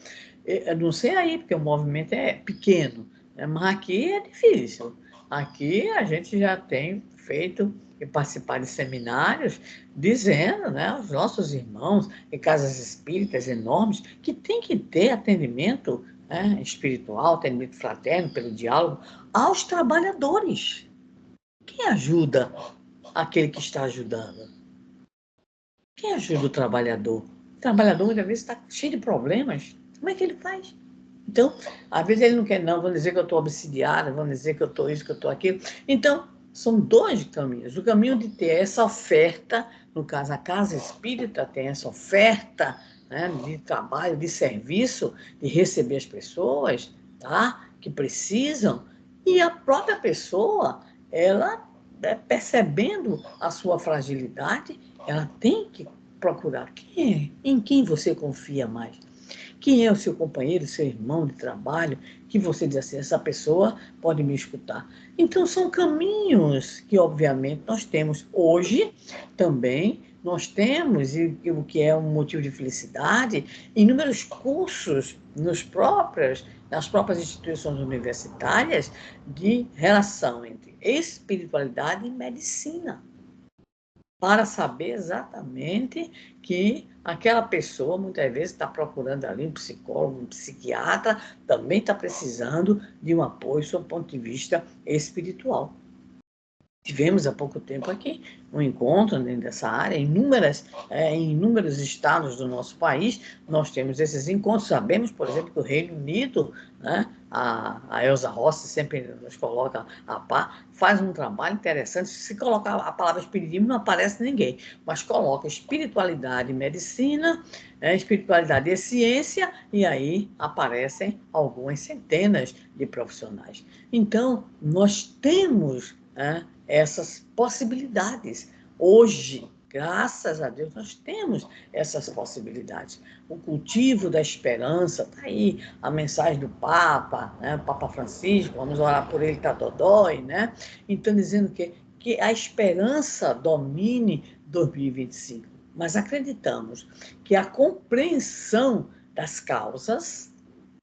Eu não sei aí, porque o movimento é pequeno, né? Mas aqui é difícil. Aqui a gente já tem feito e participar de seminários dizendo, né, aos nossos irmãos em casas espíritas enormes que tem que ter atendimento, né, espiritual, atendimento fraterno pelo diálogo aos trabalhadores. Quem ajuda aquele que está ajudando? Quem ajuda o trabalhador? O trabalhador muitas vezes está cheio de problemas. Como é que ele faz? Então, às vezes ele não quer, não, vão dizer que eu estou obsidiada, vão dizer que eu estou isso, que eu estou aquilo. Então, são dois caminhos. O caminho de ter essa oferta, no caso, a casa espírita tem essa oferta, né, de trabalho, de serviço, de receber as pessoas, tá, que precisam, e a própria pessoa, ela, percebendo a sua fragilidade, ela tem que procurar em quem você confia mais. Quem é o seu companheiro, seu irmão de trabalho, que você diz assim, essa pessoa pode me escutar. Então, são caminhos que, obviamente, nós temos hoje também. Nós temos, e o que é um motivo de felicidade, inúmeros cursos nas próprias instituições universitárias de relação entre espiritualidade e medicina, para saber exatamente que aquela pessoa, muitas vezes, está procurando ali um psicólogo, um psiquiatra, também está precisando de um apoio sob o ponto de vista espiritual. Tivemos há pouco tempo aqui um encontro dentro dessa área, em inúmeros estados do nosso país, nós temos esses encontros. Sabemos, por exemplo, que o Reino Unido, né, a Elza Rossi sempre nos coloca a par, faz um trabalho interessante. Se colocar a palavra espiritismo, não aparece ninguém, mas coloca espiritualidade e medicina, espiritualidade e ciência, e aí aparecem algumas centenas de profissionais. Então, nós temos essas possibilidades. Hoje, graças a Deus, nós temos essas possibilidades. O cultivo da esperança, está aí a mensagem do Papa, né? O Papa Francisco, vamos orar por ele, tá dodói, né? Então, dizendo que a esperança domine 2025. Mas acreditamos que a compreensão das causas,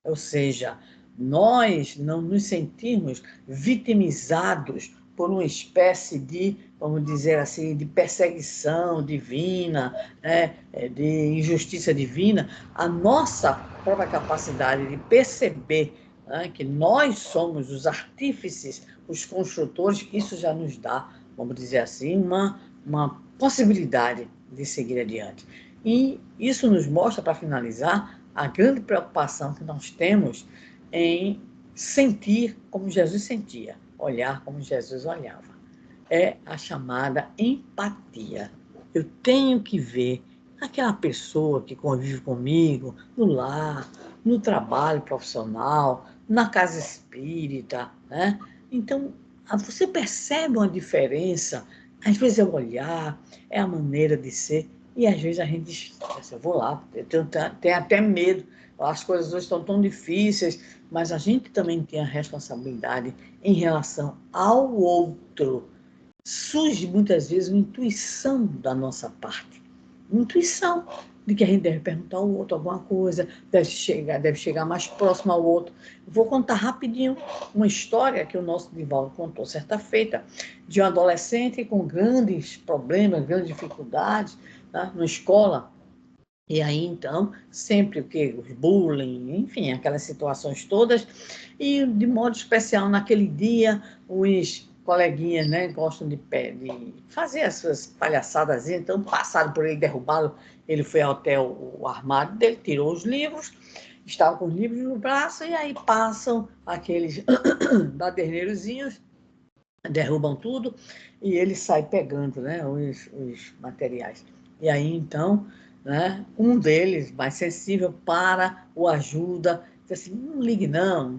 ou seja, nós não nos sentirmos vitimizados por uma espécie de, vamos dizer assim, de perseguição divina, né, de injustiça divina, a nossa própria capacidade de perceber, né, que nós somos os artífices, os construtores, isso já nos dá, vamos dizer assim, uma possibilidade de seguir adiante. E isso nos mostra, para finalizar, a grande preocupação que nós temos em sentir como Jesus sentia, olhar como Jesus olhava. É a chamada empatia. Eu tenho que ver aquela pessoa que convive comigo no lar, no trabalho profissional, na casa espírita, né? Então, você percebe uma diferença? Às vezes é o olhar, é a maneira de ser, e às vezes a gente diz, eu vou lá, eu tenho até medo, as coisas hoje estão tão difíceis, mas a gente também tem a responsabilidade em relação ao outro. Surge muitas vezes uma intuição da nossa parte, intuição de que a gente deve perguntar ao outro alguma coisa, deve chegar mais próximo ao outro. Vou contar rapidinho uma história que o nosso Divaldo contou certa feita, de um adolescente com grandes problemas, grandes dificuldades, tá, na escola. E aí, então, sempre os bullying, enfim, aquelas situações todas. E, de modo especial, naquele dia, os coleguinhas, né, gostam de fazer as suas palhaçadas. Então, passaram por ele, derrubaram. Ele foi até o armário dele, tirou os livros, estava com os livros no braço, e aí passam aqueles baderneirozinhos, derrubam tudo, e ele sai pegando, né, os materiais. E aí, então, né? Um deles, mais sensível, o ajuda, diz assim, não ligue não,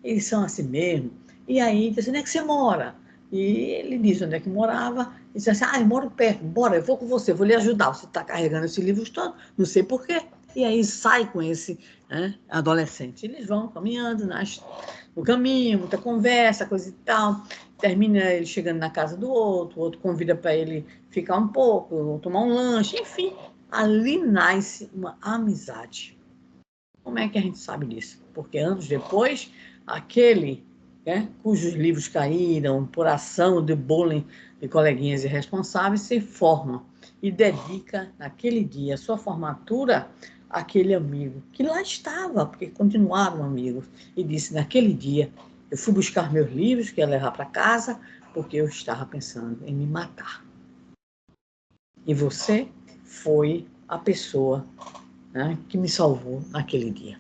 eles são assim mesmo. E aí, diz assim, onde é que você mora? E ele diz onde é que morava, e diz assim, eu moro perto, bora, eu vou com você, vou lhe ajudar, você está carregando esses livros todos, não sei por quê. E aí sai com esse, né, adolescente. Eles vão caminhando no caminho, muita conversa, coisa e tal. Termina ele chegando na casa do outro, o outro convida para ele ficar um pouco, tomar um lanche, enfim. Ali nasce uma amizade. Como é que a gente sabe disso? Porque anos depois, aquele, né, cujos livros caíram por ação de bullying de coleguinhas irresponsáveis se forma e dedica naquele dia a sua formatura àquele amigo que lá estava, porque continuaram amigos, e disse: naquele dia eu fui buscar meus livros que ia levar para casa porque eu estava pensando em me matar. E você foi a pessoa, né, que me salvou naquele dia.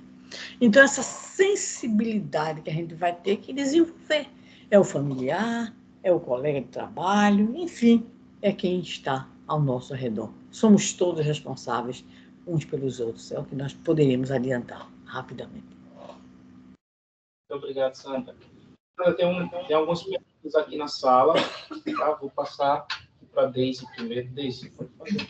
Então, essa sensibilidade que a gente vai ter que desenvolver é o familiar, é o colega de trabalho, enfim, é quem está ao nosso redor. Somos todos responsáveis uns pelos outros, é o que nós poderíamos adiantar rapidamente. Muito obrigado, Sandra. Tem algumas perguntas aqui na sala, tá? Vou passar para a Deise primeiro. Deise, pode fazer.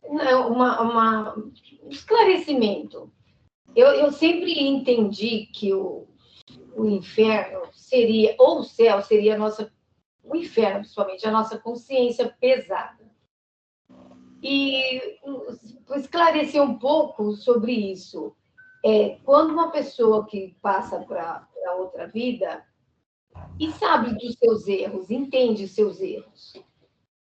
Um esclarecimento. Eu sempre entendi que o inferno seria, ou o céu seria o inferno, principalmente, a nossa consciência pesada. E esclarecer um pouco sobre isso. Quando uma pessoa que passa para outra vida e sabe dos seus erros, entende os seus erros,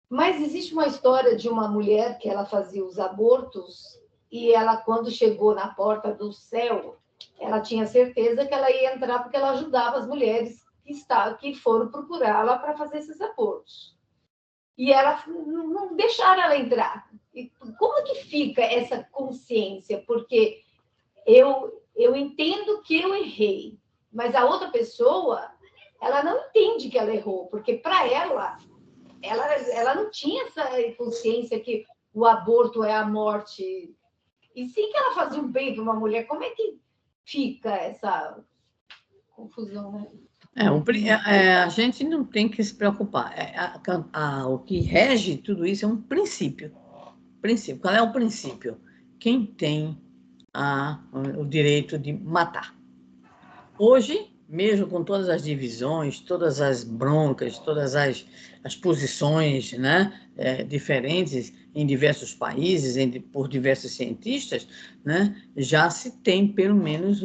mas existe uma história de uma mulher que ela fazia os abortos e ela, quando chegou na porta do céu, ela tinha certeza que ela ia entrar porque ela ajudava as mulheres que foram procurá-la para fazer esses abortos. E ela não deixaram ela entrar. E como é que fica essa consciência? Porque eu entendo que eu errei, mas a outra pessoa, ela não entende que ela errou, porque para ela não tinha essa consciência que o aborto é a morte. E sim que ela fazia um bem para uma mulher. Como é que fica essa confusão, né? A gente não tem que se preocupar. O que rege tudo isso é um princípio. Qual é o princípio? Quem tem o direito de matar? Hoje, mesmo com todas as divisões, todas as broncas, todas as posições, né, diferentes em diversos países, por diversos cientistas, né, já se tem pelo menos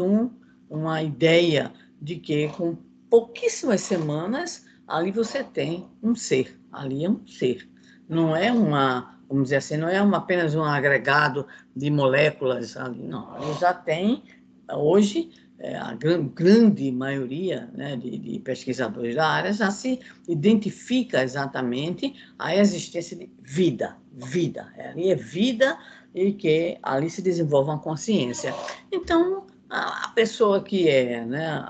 uma ideia de que com pouquíssimas semanas ali você tem um ser, ali é um ser. Não é vamos dizer assim, não é apenas um agregado de moléculas ali, não. Ali já tem, hoje, a grande maioria, né, de pesquisadores da área já se identifica exatamente a existência de vida. Ali é vida e que ali se desenvolve uma consciência. Então, a pessoa que né,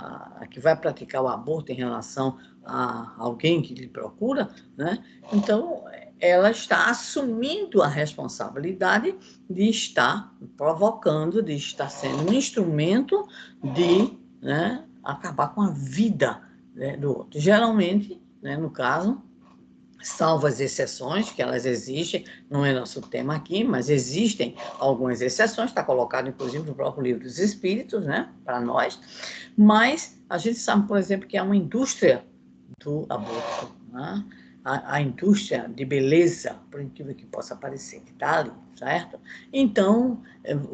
que vai praticar o aborto em relação a alguém que lhe procura, né, então ela está assumindo a responsabilidade de estar provocando, de estar sendo um instrumento de, né, acabar com a vida, né, do outro. Geralmente, né, no caso, salvo as exceções, que elas existem, não é nosso tema aqui, mas existem algumas exceções, está colocado inclusive no próprio Livro dos Espíritos, né, para nós, mas a gente sabe, por exemplo, que há uma indústria do aborto, né? A indústria de beleza, por incrível que possa parecer, que está ali, certo? Então,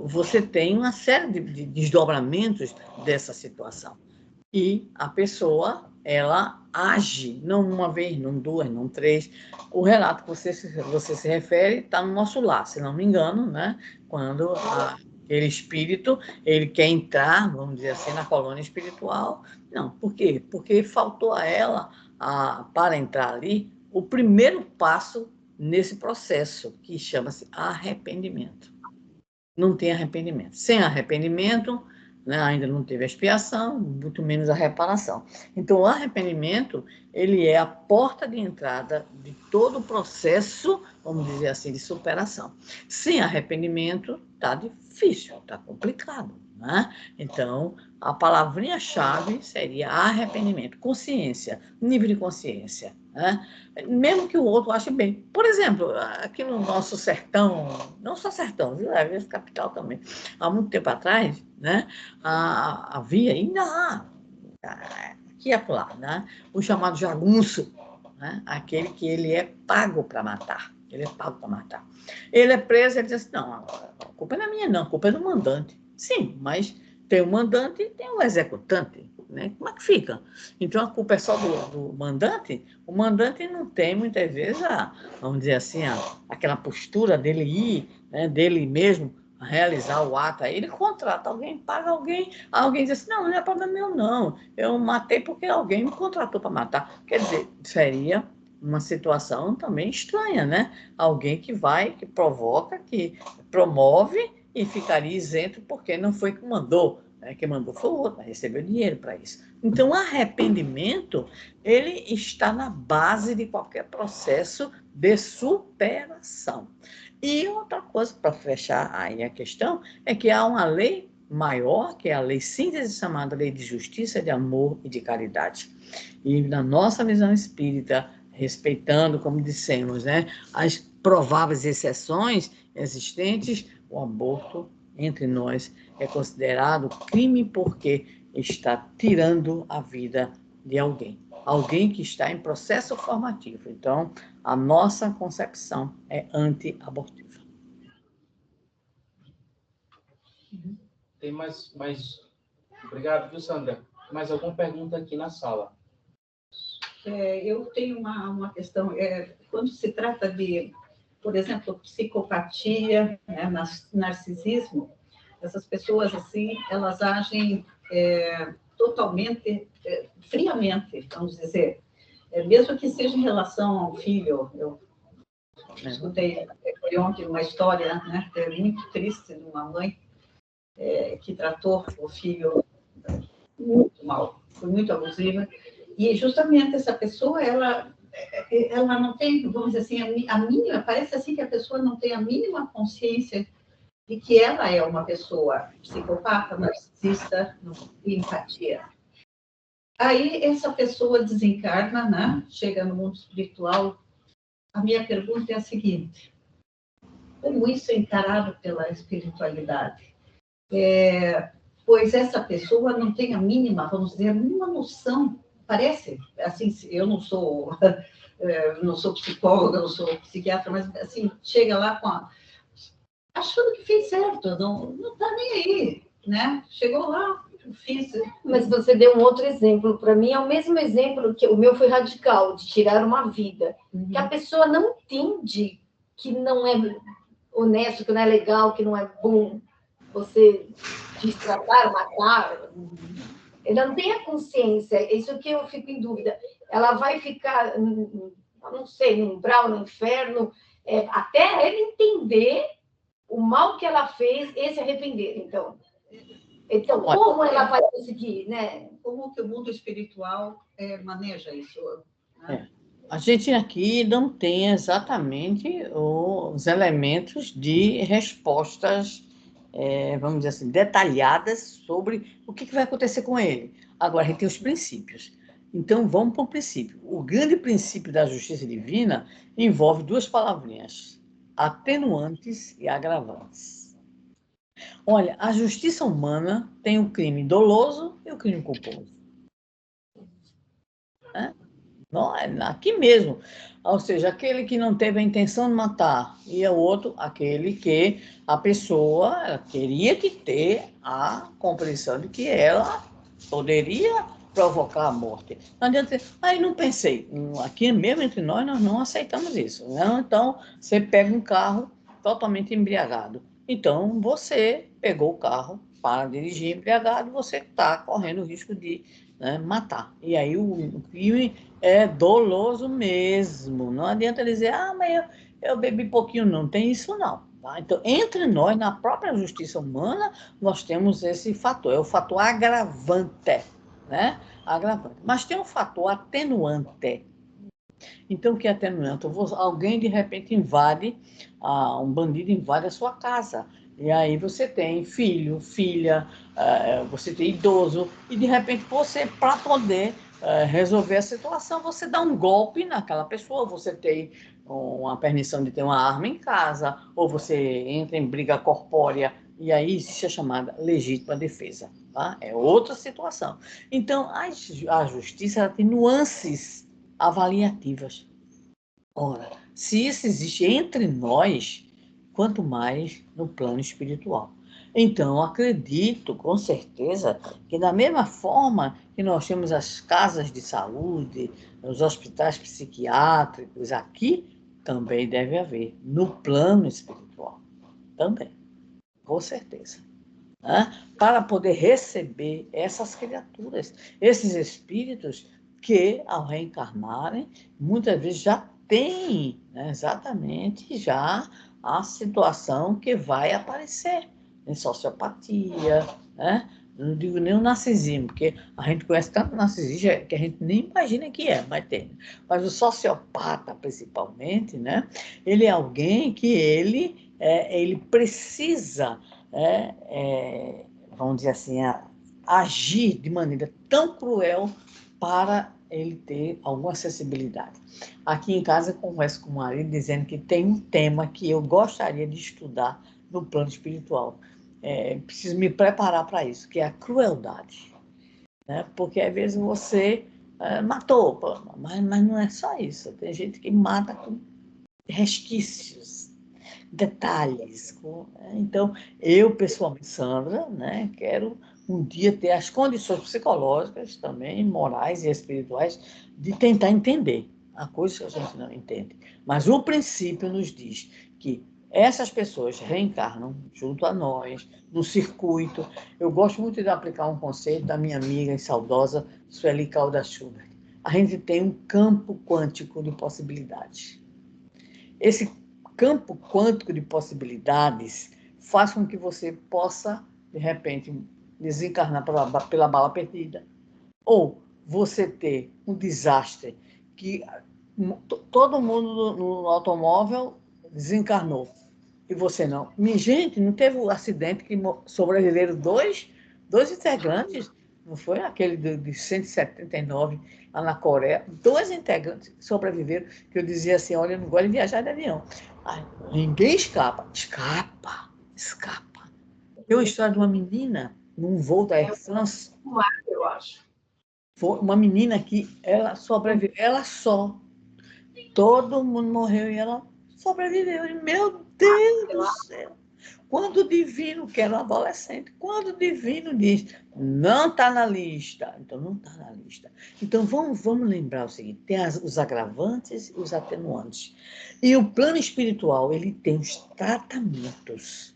você tem uma série de desdobramentos dessa situação. E a pessoa, ela age, não uma vez, não duas, não três. O relato que você se refere está no nosso lar, se não me engano, né? Quando aquele espírito, ele quer entrar, vamos dizer assim, na colônia espiritual. Não, por quê? Porque faltou a ela, para entrar ali, o primeiro passo nesse processo, que chama-se arrependimento. Não tem arrependimento. Sem arrependimento, né? Ainda não teve a expiação, muito menos a reparação. Então, o arrependimento, ele é a porta de entrada de todo o processo, vamos dizer assim, de superação. Sem arrependimento, está difícil, está complicado, né? Então, a palavrinha-chave seria arrependimento, consciência, nível de consciência, né? Mesmo que o outro ache bem. Por exemplo, aqui no nosso sertão, não só sertão, viu? Às vezes capital também, há muito tempo atrás, né? Havia, ainda há, aqui e acolá, né? O chamado jagunço, né? Aquele que ele é pago para matar. Ele é pago para matar. Ele é preso, ele diz assim, não, a culpa não é minha, não, a culpa é do mandante. Sim, mas tem o mandante e tem o executante, né? Como é que fica? Então, a culpa é só do mandante? O mandante não tem, muitas vezes, vamos dizer assim, aquela postura dele ir, né, dele mesmo realizar o ato. Aí ele contrata alguém, paga alguém diz assim, não, não é problema meu, não. Eu matei porque alguém me contratou para matar. Quer dizer, seria uma situação também estranha, né? Alguém que provoca, que promove e ficaria isento porque não foi que mandou, né? Quem mandou foi o outro, mas recebeu dinheiro para isso. Então, o arrependimento, ele está na base de qualquer processo de superação. E outra coisa, para fechar aí a questão, é que há uma lei maior, que é a lei síntese, chamada Lei de Justiça, de Amor e de Caridade. E na nossa visão espírita, respeitando, como dissemos, né, as prováveis exceções existentes, o aborto entre nós é considerado crime porque está tirando a vida de alguém que está em processo formativo. Então, a nossa concepção é anti-abortiva. Tem mais... Obrigado, viu, Sandra? Mais alguma pergunta aqui na sala? Eu tenho uma questão. Quando se trata de, por exemplo, psicopatia, né, narcisismo, essas pessoas, assim, elas agem totalmente friamente, vamos dizer. Mesmo que seja em relação ao filho. Eu escutei ontem uma história, né, muito triste de uma mãe que tratou o filho muito mal, foi muito abusiva. E justamente essa pessoa, ela não tem, vamos dizer assim, a mínima, parece assim que a pessoa não tem a mínima consciência de que ela é uma pessoa psicopata, narcisista e empatia. Aí essa pessoa desencarna, né? Chega no mundo espiritual. A minha pergunta é a seguinte: como isso é encarado pela espiritualidade? Pois essa pessoa não tem a mínima, vamos dizer, nenhuma noção. Parece, assim, eu não sou psicóloga, não sou psiquiatra, mas assim, chega lá achando que fez certo, não está nem aí, né? Chegou lá, fiz. Mas você deu um outro exemplo. Para mim, é o mesmo exemplo que o meu foi radical, de tirar uma vida. Que a pessoa não entende que não é honesto, que não é legal, que não é bom você destratar, matar. Ela não tem a consciência, isso que eu fico em dúvida. Ela vai ficar, não sei, no umbral, no inferno, até ela entender o mal que ela fez e se arrepender. Então, como ela vai conseguir, né? Como que o mundo espiritual maneja isso? Né? A gente aqui não tem exatamente os elementos de respostas, vamos dizer assim, detalhadas sobre o que vai acontecer com ele. Agora, a gente tem os princípios. Então, vamos para o princípio. O grande princípio da justiça divina envolve duas palavrinhas: atenuantes e agravantes. Olha, a justiça humana tem o crime doloso e o crime culposo. Não, aqui mesmo. Ou seja, aquele que não teve a intenção de matar, e o outro, aquele que a pessoa teria que ter a compreensão de que ela poderia provocar a morte. Não adianta dizer, aí não pensei. Aqui mesmo entre nós não aceitamos isso. Não? Então, você pega um carro totalmente embriagado. Então, você pegou o carro para dirigir embriagado, você está correndo o risco de matar. E aí o crime é doloso mesmo. Não adianta dizer, mas eu bebi pouquinho, não tem isso não. Tá? Então, entre nós, na própria justiça humana, nós temos esse fator, é o fator agravante, né? Agravante. Mas tem um fator atenuante. Então, o que é atenuante? Alguém, de repente, um bandido invade a sua casa. E aí você tem filho, filha, você tem idoso, e de repente você, para poder resolver a situação, você dá um golpe naquela pessoa, você tem uma permissão de ter uma arma em casa, ou você entra em briga corpórea, e aí existe a chamada legítima defesa. Tá? É outra situação. Então, a justiça ela tem nuances avaliativas. Ora, se isso existe entre nós, quanto mais no plano espiritual. Então, acredito, com certeza, que da mesma forma que nós temos as casas de saúde, os hospitais psiquiátricos, aqui também deve haver, no plano espiritual. Também, com certeza. Né? Para poder receber essas criaturas, esses espíritos que, ao reencarnarem, muitas vezes já têm, né, exatamente já a situação que vai aparecer em sociopatia, né? Não digo nem o narcisismo, porque a gente conhece tanto narcisismo que a gente nem imagina que é, mas tem. Mas o sociopata, principalmente, né? Ele é alguém que ele precisa vamos dizer assim, agir de maneira tão cruel para ele ter alguma acessibilidade. Aqui em casa eu converso com o marido dizendo que tem um tema que eu gostaria de estudar no plano espiritual. Preciso me preparar para isso, que é a crueldade. Né? Porque às vezes você matou, mas não é só isso. Tem gente que mata com resquícios, detalhes. Então, eu, pessoalmente, Sandra, né, quero um dia ter as condições psicológicas, também morais e espirituais, de tentar entender a coisa que a gente não entende. Mas o princípio nos diz que essas pessoas reencarnam junto a nós, no circuito. Eu gosto muito de aplicar um conceito da minha amiga e saudosa Sueli Caldas Schubert. A gente tem um campo quântico de possibilidades. Esse campo quântico de possibilidades faz com que você possa, de repente, desencarnar pela bala perdida. Ou você ter um desastre que todo mundo no automóvel desencarnou e você não. Minha gente, não teve um acidente que sobreviveram dois integrantes, não foi aquele de 179 lá na Coreia, 2 integrantes sobreviveram, que eu dizia assim, olha, eu não gosto de viajar de avião. Ai, ninguém escapa. Escapa. Tem uma história de uma menina num voo da Air France. Eu acho. Foi uma menina que ela sobreviveu, ela só. Todo mundo morreu e ela sobreviveu. E, meu Deus do céu! Quando o divino, que era um adolescente, quando o divino diz, não está na lista, então não está na lista. Então vamos lembrar o seguinte, tem os agravantes e os atenuantes. E o plano espiritual, ele tem os tratamentos,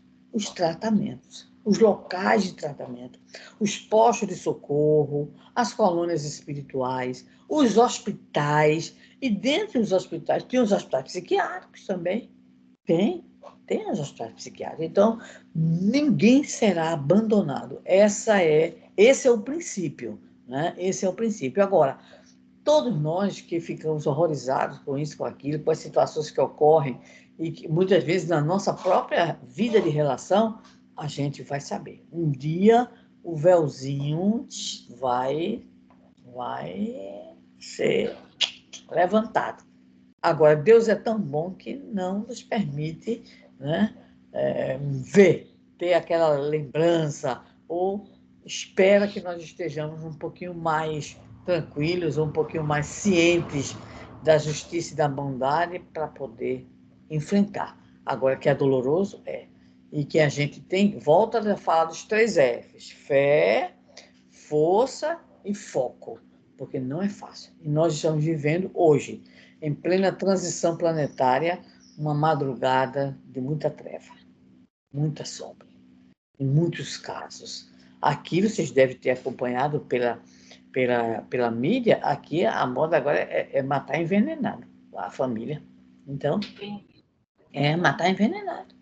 os locais de tratamento, os postos de socorro, as colônias espirituais, os hospitais, e dentre os hospitais, tem os hospitais psiquiátricos também, tem os hospitais psiquiátricos. Então, ninguém será abandonado. Esse é o princípio, né? Esse é o princípio. Agora, todos nós que ficamos horrorizados com isso, com aquilo, com as situações que ocorrem, e que muitas vezes na nossa própria vida de relação, a gente vai saber. Um dia o véuzinho vai ser levantado. Agora, Deus é tão bom que não nos permite, né, ver, ter aquela lembrança, ou espera que nós estejamos um pouquinho mais tranquilos, um pouquinho mais cientes da justiça e da bondade para poder enfrentar. Agora, que é doloroso, e que a gente volta a falar dos 3 Fs, fé, força e foco, porque não é fácil. E nós estamos vivendo hoje, em plena transição planetária, uma madrugada de muita treva, muita sombra, em muitos casos. Aqui vocês devem ter acompanhado pela mídia, aqui a moda agora é matar envenenado, a família. Então, matar envenenado.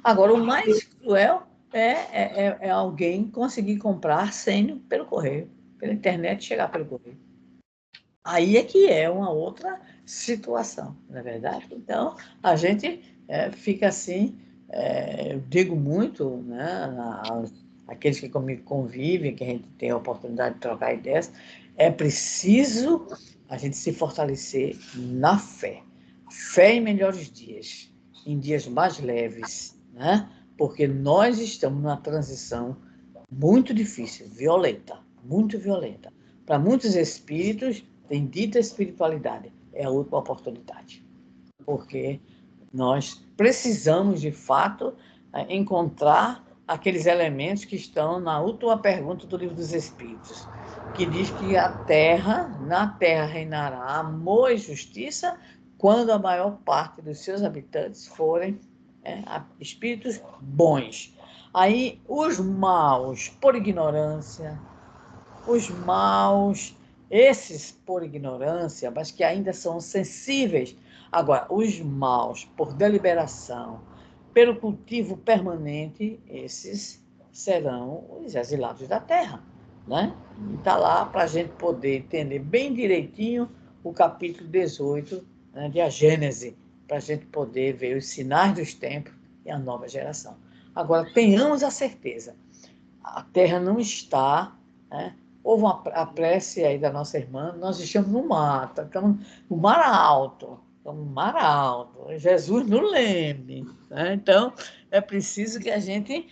Agora, o mais cruel é alguém conseguir comprar sem pelo correio, pela internet, chegar pelo correio. Aí é que é uma outra situação, não é verdade? Então, a gente fica assim, eu digo muito, né, aqueles que comigo convivem, que a gente tem a oportunidade de trocar ideias, é preciso a gente se fortalecer na fé. Fé em melhores dias, em dias mais leves, né? Porque nós estamos numa transição muito difícil, violenta, muito violenta. Para muitos espíritos, tem dita espiritualidade, é a última oportunidade. Porque nós precisamos, de fato, encontrar aqueles elementos que estão na última pergunta do Livro dos Espíritos, que diz que na terra reinará amor e justiça quando a maior parte dos seus habitantes forem espíritos bons. Aí, os maus, por ignorância, os maus, esses por ignorância, mas que ainda são sensíveis. Agora, os maus, por deliberação, pelo cultivo permanente, esses serão os exilados da terra, né? E está lá para a gente poder entender bem direitinho o capítulo 18, né, de A Gênese, para a gente poder ver os sinais dos tempos e a nova geração. Agora, tenhamos a certeza, a terra não está, né? Houve a prece aí da nossa irmã, nós estamos no mar, estamos no mar alto, Jesus no leme, né? Então, é preciso que a gente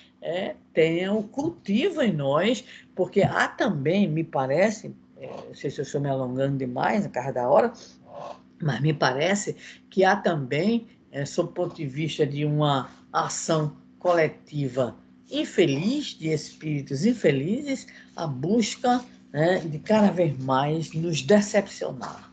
tenha o cultivo em nós, porque há também, me parece, não sei se eu estou me alongando demais na casa da hora, mas me parece que há também, sob o ponto de vista de uma ação coletiva infeliz, de espíritos infelizes, a busca, né, de cada vez mais nos decepcionar,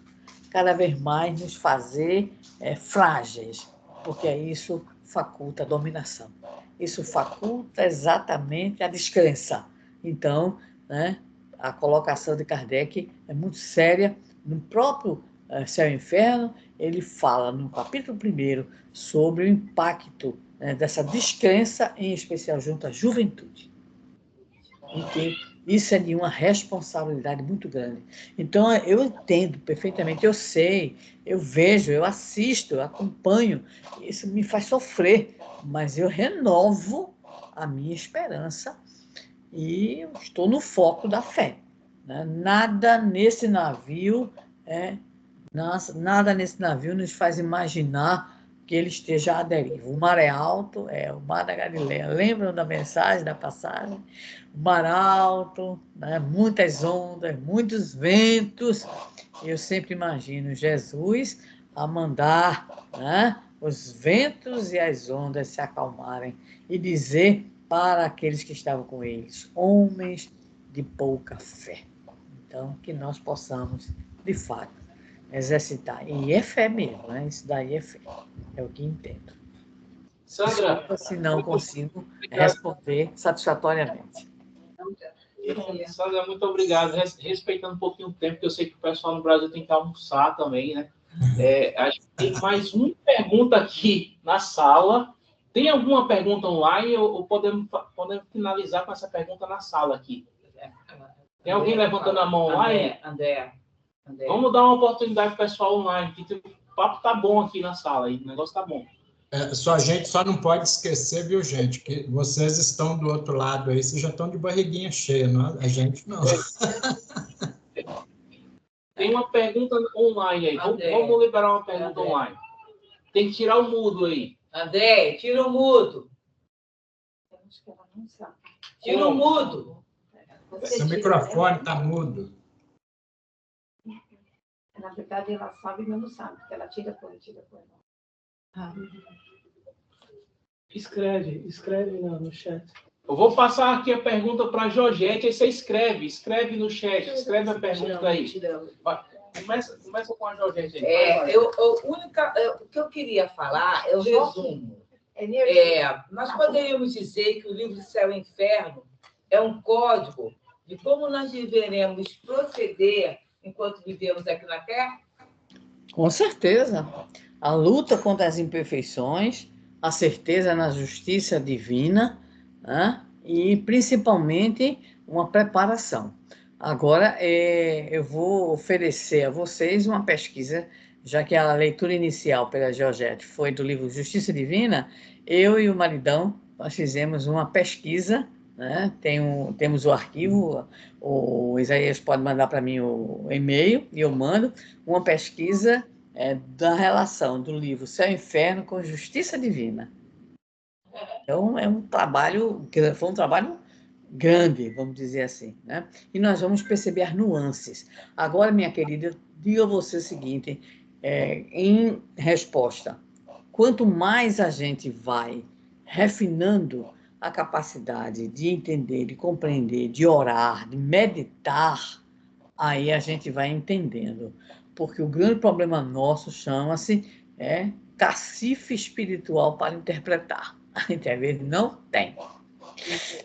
cada vez mais nos fazer frágeis, porque isso faculta a dominação, isso faculta exatamente a descrença. Então, né, a colocação de Kardec é muito séria. No próprio Céu e Inferno, ele fala no capítulo 1 sobre o impacto, né, dessa descrença, em especial junto à juventude. E que isso é de uma responsabilidade muito grande. Então, eu entendo perfeitamente, eu sei, eu vejo, eu assisto, eu acompanho, isso me faz sofrer, mas eu renovo a minha esperança e estou no foco da fé, né? Nada nesse navio nos faz imaginar que ele esteja à deriva. O mar é alto, o mar da Galileia. Lembram da mensagem, da passagem? O mar alto, né? Muitas ondas, muitos ventos. Eu sempre imagino Jesus a mandar, né, os ventos e as ondas se acalmarem e dizer para aqueles que estavam com eles, homens de pouca fé. Então, que nós possamos, de fato, exercitar. E é fé mesmo, né? Isso daí é fé. É o que entendo. Sandra, desculpa se não consigo responder satisfatoriamente. Sandra, muito obrigado. Respeitando um pouquinho o tempo, porque eu sei que o pessoal no Brasil tem que almoçar também, né? A gente tem mais uma pergunta aqui na sala. Tem alguma pergunta online ou podemos finalizar com essa pergunta na sala aqui? Tem alguém levantando a mão online? André. Vamos dar uma oportunidade para o pessoal online, que o papo tá bom aqui na sala, o negócio tá bom. A gente só não pode esquecer, viu, gente, que vocês estão do outro lado aí, vocês já estão de barriguinha cheia, não? A gente não. Tem uma pergunta online aí. Vamos liberar uma pergunta online. Tem que tirar o mudo aí. André, tira o mudo. Tira o mudo. Seu microfone está mudo. Na verdade, ela sabe, mas não sabe, porque ela tira por Escreve no chat. Eu vou passar aqui a pergunta para a Georgette, aí você escreve no chat, escreve a pergunta aí. Começa com a Georgette aí. O que eu queria falar é o resumo. Nós poderíamos dizer que o livro Céu e Inferno é um código de como nós deveremos proceder enquanto vivemos aqui na Terra? Com certeza. A luta contra as imperfeições, a certeza na justiça divina, né? E principalmente uma preparação. Agora, eu vou oferecer a vocês uma pesquisa, já que a leitura inicial pela Georgette foi do livro Justiça Divina, eu e o maridão, nós fizemos uma pesquisa, né? Temos o arquivo, o Isaías pode mandar para mim o e-mail, e eu mando uma pesquisa da relação do livro Céu e Inferno com Justiça Divina. Então, foi um trabalho grande, vamos dizer assim, né? E nós vamos perceber as nuances. Agora, minha querida, diga a você o seguinte, em resposta, quanto mais a gente vai refinando a capacidade de entender, de compreender, de orar, de meditar, aí a gente vai entendendo. Porque o grande problema nosso chama-se cacife espiritual para interpretar. A gente às vezes não tem.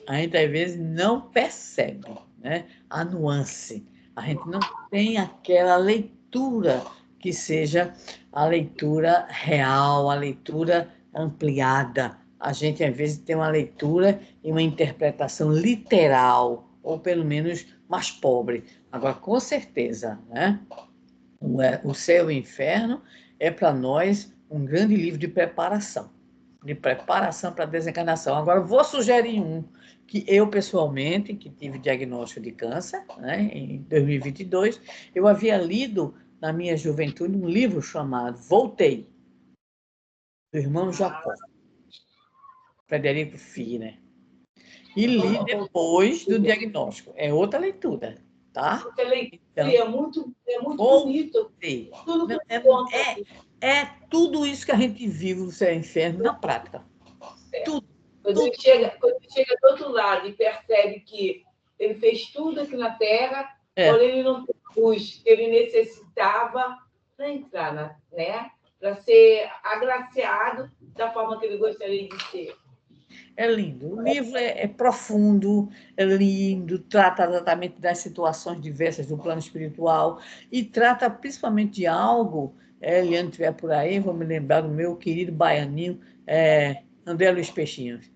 A gente às vezes não percebe, né, a nuance. A gente não tem aquela leitura que seja a leitura real, a leitura ampliada. A gente às vezes tem uma leitura e uma interpretação literal, ou pelo menos mais pobre. Agora, com certeza, né, o Céu e o Inferno é para nós um grande livro de preparação para a desencarnação. Agora, vou sugerir um que eu, pessoalmente, que tive diagnóstico de câncer, né, em 2022, eu havia lido, na minha juventude, um livro chamado Voltei, do irmão Jacó, Frederico Finer. E li depois do diagnóstico. É outra leitura, tá? Então, é muito bonito. Tudo tudo isso que a gente vive no Céu e Inferno na prática. Tudo. Quando ele chega do outro lado e percebe que ele fez tudo aqui na Terra, porém ele não tem luz que ele necessitava para entrar, né? Para ser agraciado da forma que ele gostaria de ser. É lindo. O livro é profundo, é lindo, trata exatamente das situações diversas do plano espiritual e trata principalmente de algo, Eliane estiver por aí, vou me lembrar do meu querido baianinho, André Luiz Peixinhos.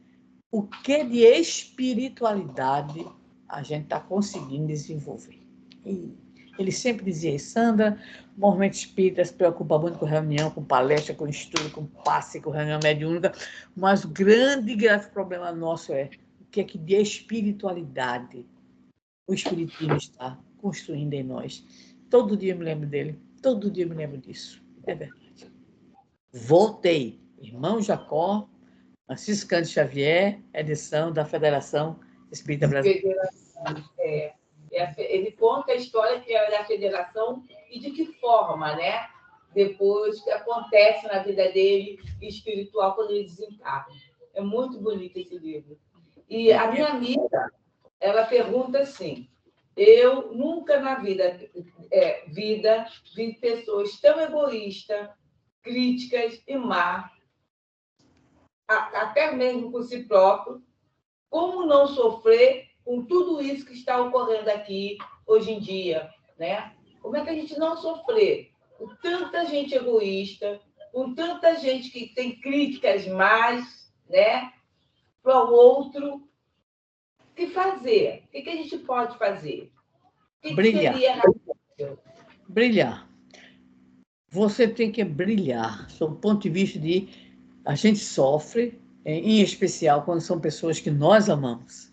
O que de espiritualidade a gente está conseguindo desenvolver? E ele sempre dizia isso, Sandra, o movimento espírita se preocupa muito com reunião, com palestra, com estudo, com passe, com reunião mediúnica, mas o grande e grave problema nosso é o que de espiritualidade o espiritismo está construindo em nós. Todo dia eu me lembro dele, todo dia eu me lembro disso. É verdade. Voltei. Irmão Jacó, Francisco Cândido Xavier, edição da Federação Espírita Brasileira. Ele conta a história que era da federação e de que forma, né? Depois que acontece na vida dele espiritual quando ele desencarna. É muito bonito esse livro. E a minha amiga, ela pergunta assim: eu nunca na vida vi pessoas tão egoístas, críticas e má, até mesmo com si próprio, como não sofrer com tudo isso que está ocorrendo aqui hoje em dia, né? Como é que a gente não sofrer com tanta gente egoísta, com tanta gente que tem críticas mais, né, para o outro? O que fazer? O que a gente pode fazer? O que brilhar. Seria brilhar. Você tem que brilhar, sob o ponto de vista de a gente sofre, em especial quando são pessoas que nós amamos.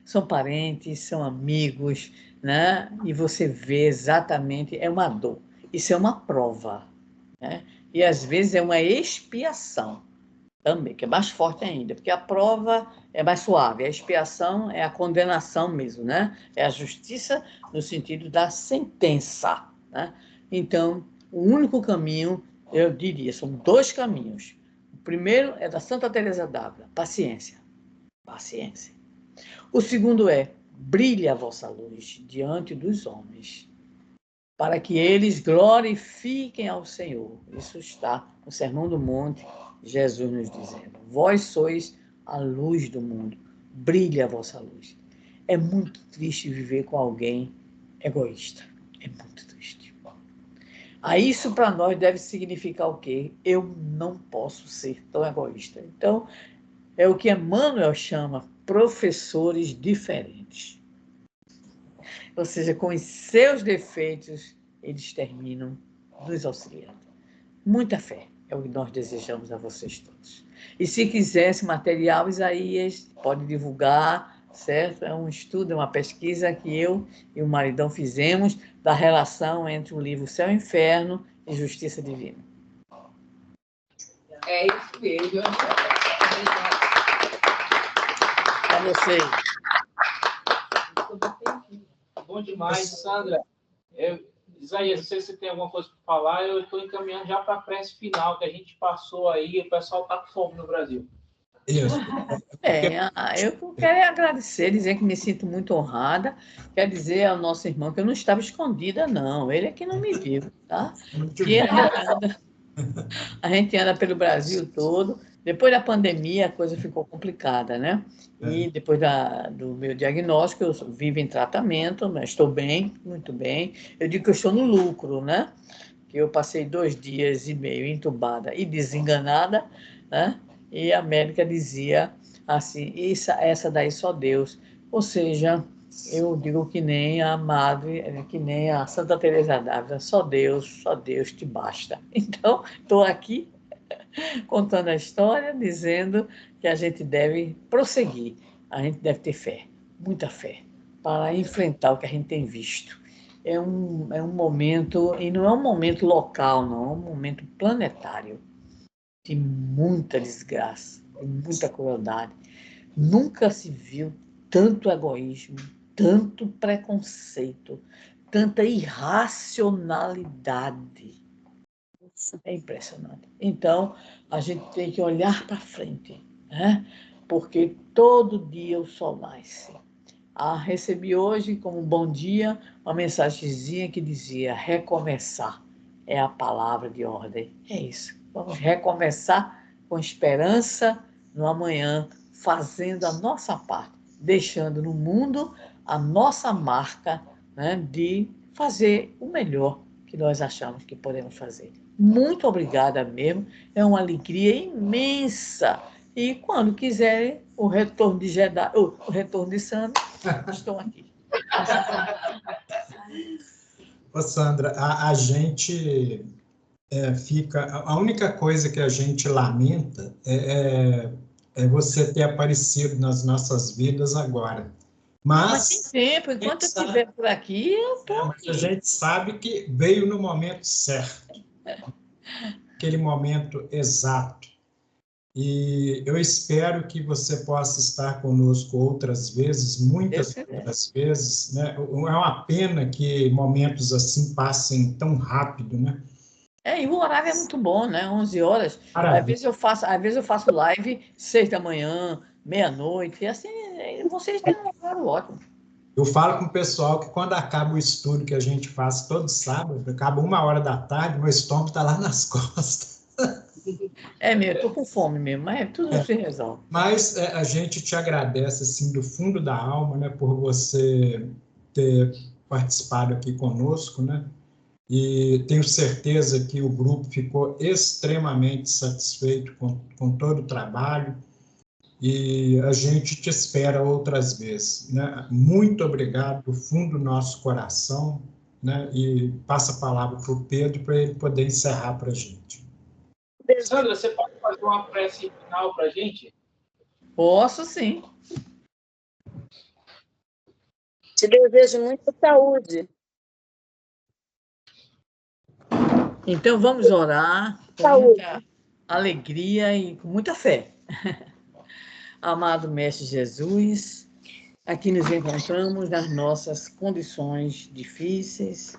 São parentes, são amigos, né? E você vê exatamente, é uma dor. Isso é uma prova, né? E às vezes é uma expiação também, que é mais forte ainda, porque a prova é mais suave, a expiação é a condenação mesmo, né? É a justiça no sentido da sentença, né? Então, o único caminho, eu diria, são dois caminhos. O primeiro é da Santa Teresa d'Ávila, paciência. Paciência. O segundo é, brilhe a vossa luz diante dos homens, para que eles glorifiquem ao Senhor. Isso está no Sermão do Monte, Jesus nos dizendo, vós sois a luz do mundo, brilhe a vossa luz. É muito triste viver com alguém egoísta, é muito triste. Aí isso para nós deve significar o quê? Eu não posso ser tão egoísta. Então, é o que Emmanuel chama professores diferentes. Ou seja, com os seus defeitos, eles terminam nos auxiliando. Muita fé é o que nós desejamos a vocês todos. E se quiser esse material, Isaías, pode divulgar, certo? É um estudo, é uma pesquisa que eu e o maridão fizemos da relação entre o livro Céu e Inferno e Justiça Divina. É isso mesmo. Para vocês. Bom demais, Sandra. Isaías, não sei se você tem alguma coisa para falar, eu estou encaminhando já para a prece final, que a gente passou aí, o pessoal está com fome no Brasil. Isso. Eu quero agradecer, dizer que me sinto muito honrada, quer dizer ao nosso irmão que eu não estava escondida, não, ele é que não me viu, tá? E a gente anda pelo Brasil todo. Depois da pandemia, a coisa ficou complicada, né? E depois do meu diagnóstico, eu vivo em tratamento, mas estou bem, muito bem. Eu digo que eu estou no lucro, né? Que eu passei 2 dias e meio entubada e desenganada, né? E a médica dizia assim, essa daí só Deus. Ou seja, eu digo que nem a madre, que nem a Santa Teresa d'Ávila, só Deus te basta. Então, estou aqui contando a história, dizendo que a gente deve prosseguir, a gente deve ter fé, muita fé, para enfrentar o que a gente tem visto. É um momento, e não é um momento local, não, é um momento planetário, de muita desgraça, de muita crueldade. Nunca se viu tanto egoísmo, tanto preconceito, tanta irracionalidade. É impressionante. Então, a gente tem que olhar para frente, né? Porque todo dia o sol nasce. Recebi hoje, como bom dia, uma mensagenzinha que dizia: recomeçar é a palavra de ordem. É isso. Vamos recomeçar com esperança no amanhã, fazendo a nossa parte, deixando no mundo a nossa marca, né, de fazer o melhor que nós achamos que podemos fazer. Muito obrigada mesmo, é uma alegria imensa. E quando quiserem o retorno de Jedi, o retorno de Sandra, estou aqui. Ô, Sandra, a gente fica... A única coisa que a gente lamenta é você ter aparecido nas nossas vidas agora. Mas tem tempo, enquanto eu estiver por aqui, eu estou aqui. Mas a gente sabe que veio no momento certo, aquele momento exato. E eu espero que você possa estar conosco outras vezes, muitas outras vezes, né? É uma pena que momentos assim passem tão rápido, né? E o horário é muito bom, né? 11 horas. Às vezes eu faço live 6 da manhã, meia-noite, e assim, vocês têm um horário ótimo. Eu falo com o pessoal que quando acaba o estudo que a gente faz todo sábado, acaba 1h da tarde, meu estômago está lá nas costas. Eu estou com fome mesmo, mas tudo se resolve. Mas a gente te agradece, assim, do fundo da alma, né, por você ter participado aqui conosco, né? E tenho certeza que o grupo ficou extremamente satisfeito com todo o trabalho e a gente te espera outras vezes, né? Muito obrigado do fundo do nosso coração, né? E passa a palavra para o Pedro para ele poder encerrar para a gente. Sandra, você pode fazer uma prece final para a gente? Posso, sim. Te desejo muita saúde. Então, vamos orar com muita alegria e com muita fé. Amado Mestre Jesus, aqui nos encontramos nas nossas condições difíceis,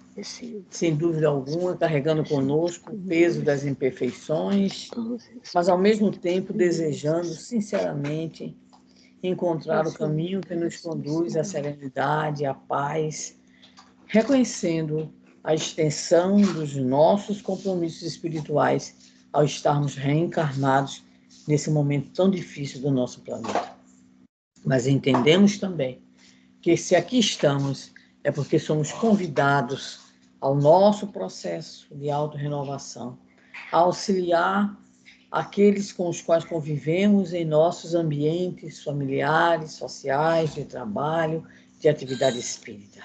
sem dúvida alguma, carregando conosco o peso das imperfeições, mas ao mesmo tempo desejando sinceramente encontrar o caminho que nos conduz à serenidade, à paz, reconhecendo a extensão dos nossos compromissos espirituais ao estarmos reencarnados nesse momento tão difícil do nosso planeta. Mas entendemos também que se aqui estamos é porque somos convidados ao nosso processo de autorrenovação, a auxiliar aqueles com os quais convivemos em nossos ambientes familiares, sociais, de trabalho, de atividade espírita.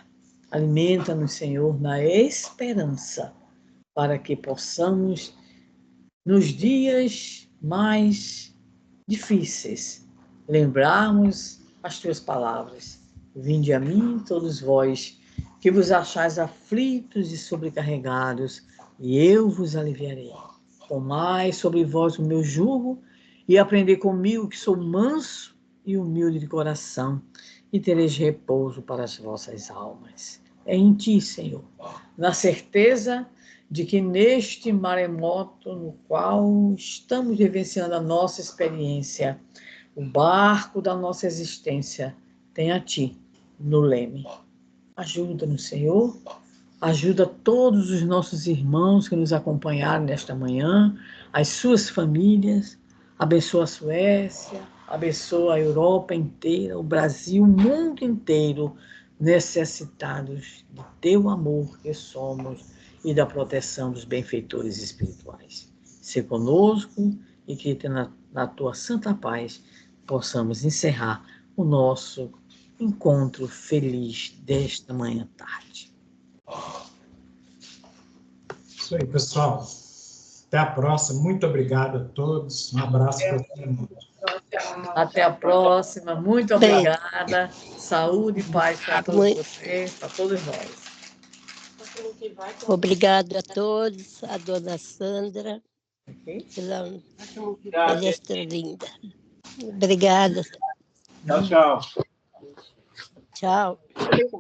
Alimenta-nos, Senhor, na esperança, para que possamos, nos dias mais difíceis, lembrarmos as tuas palavras. Vinde a mim, todos vós, que vos achais aflitos e sobrecarregados, e eu vos aliviarei. Tomai sobre vós o meu jugo e aprendei comigo, que sou manso e humilde de coração, e tereis repouso para as vossas almas. É em ti, Senhor, na certeza de que neste maremoto no qual estamos vivenciando a nossa experiência, o barco da nossa existência tem a ti no leme. Ajuda-nos, Senhor. Ajuda todos os nossos irmãos que nos acompanharam nesta manhã, as suas famílias. Abençoa a Suécia, abençoa a Europa inteira, o Brasil, o mundo inteiro, necessitados do teu amor que somos e da proteção dos benfeitores espirituais. Se conosco e que na tua santa paz possamos encerrar o nosso encontro feliz desta manhã tarde. Isso aí, pessoal. Até a próxima. Muito obrigado a todos. Um abraço para todo mundo. Até a próxima. Muito obrigada. Saúde e paz para todos vocês, para todos nós. Obrigado a todos, a dona Sandra, pela palestra linda. Obrigada. Tchau, tchau. Tchau.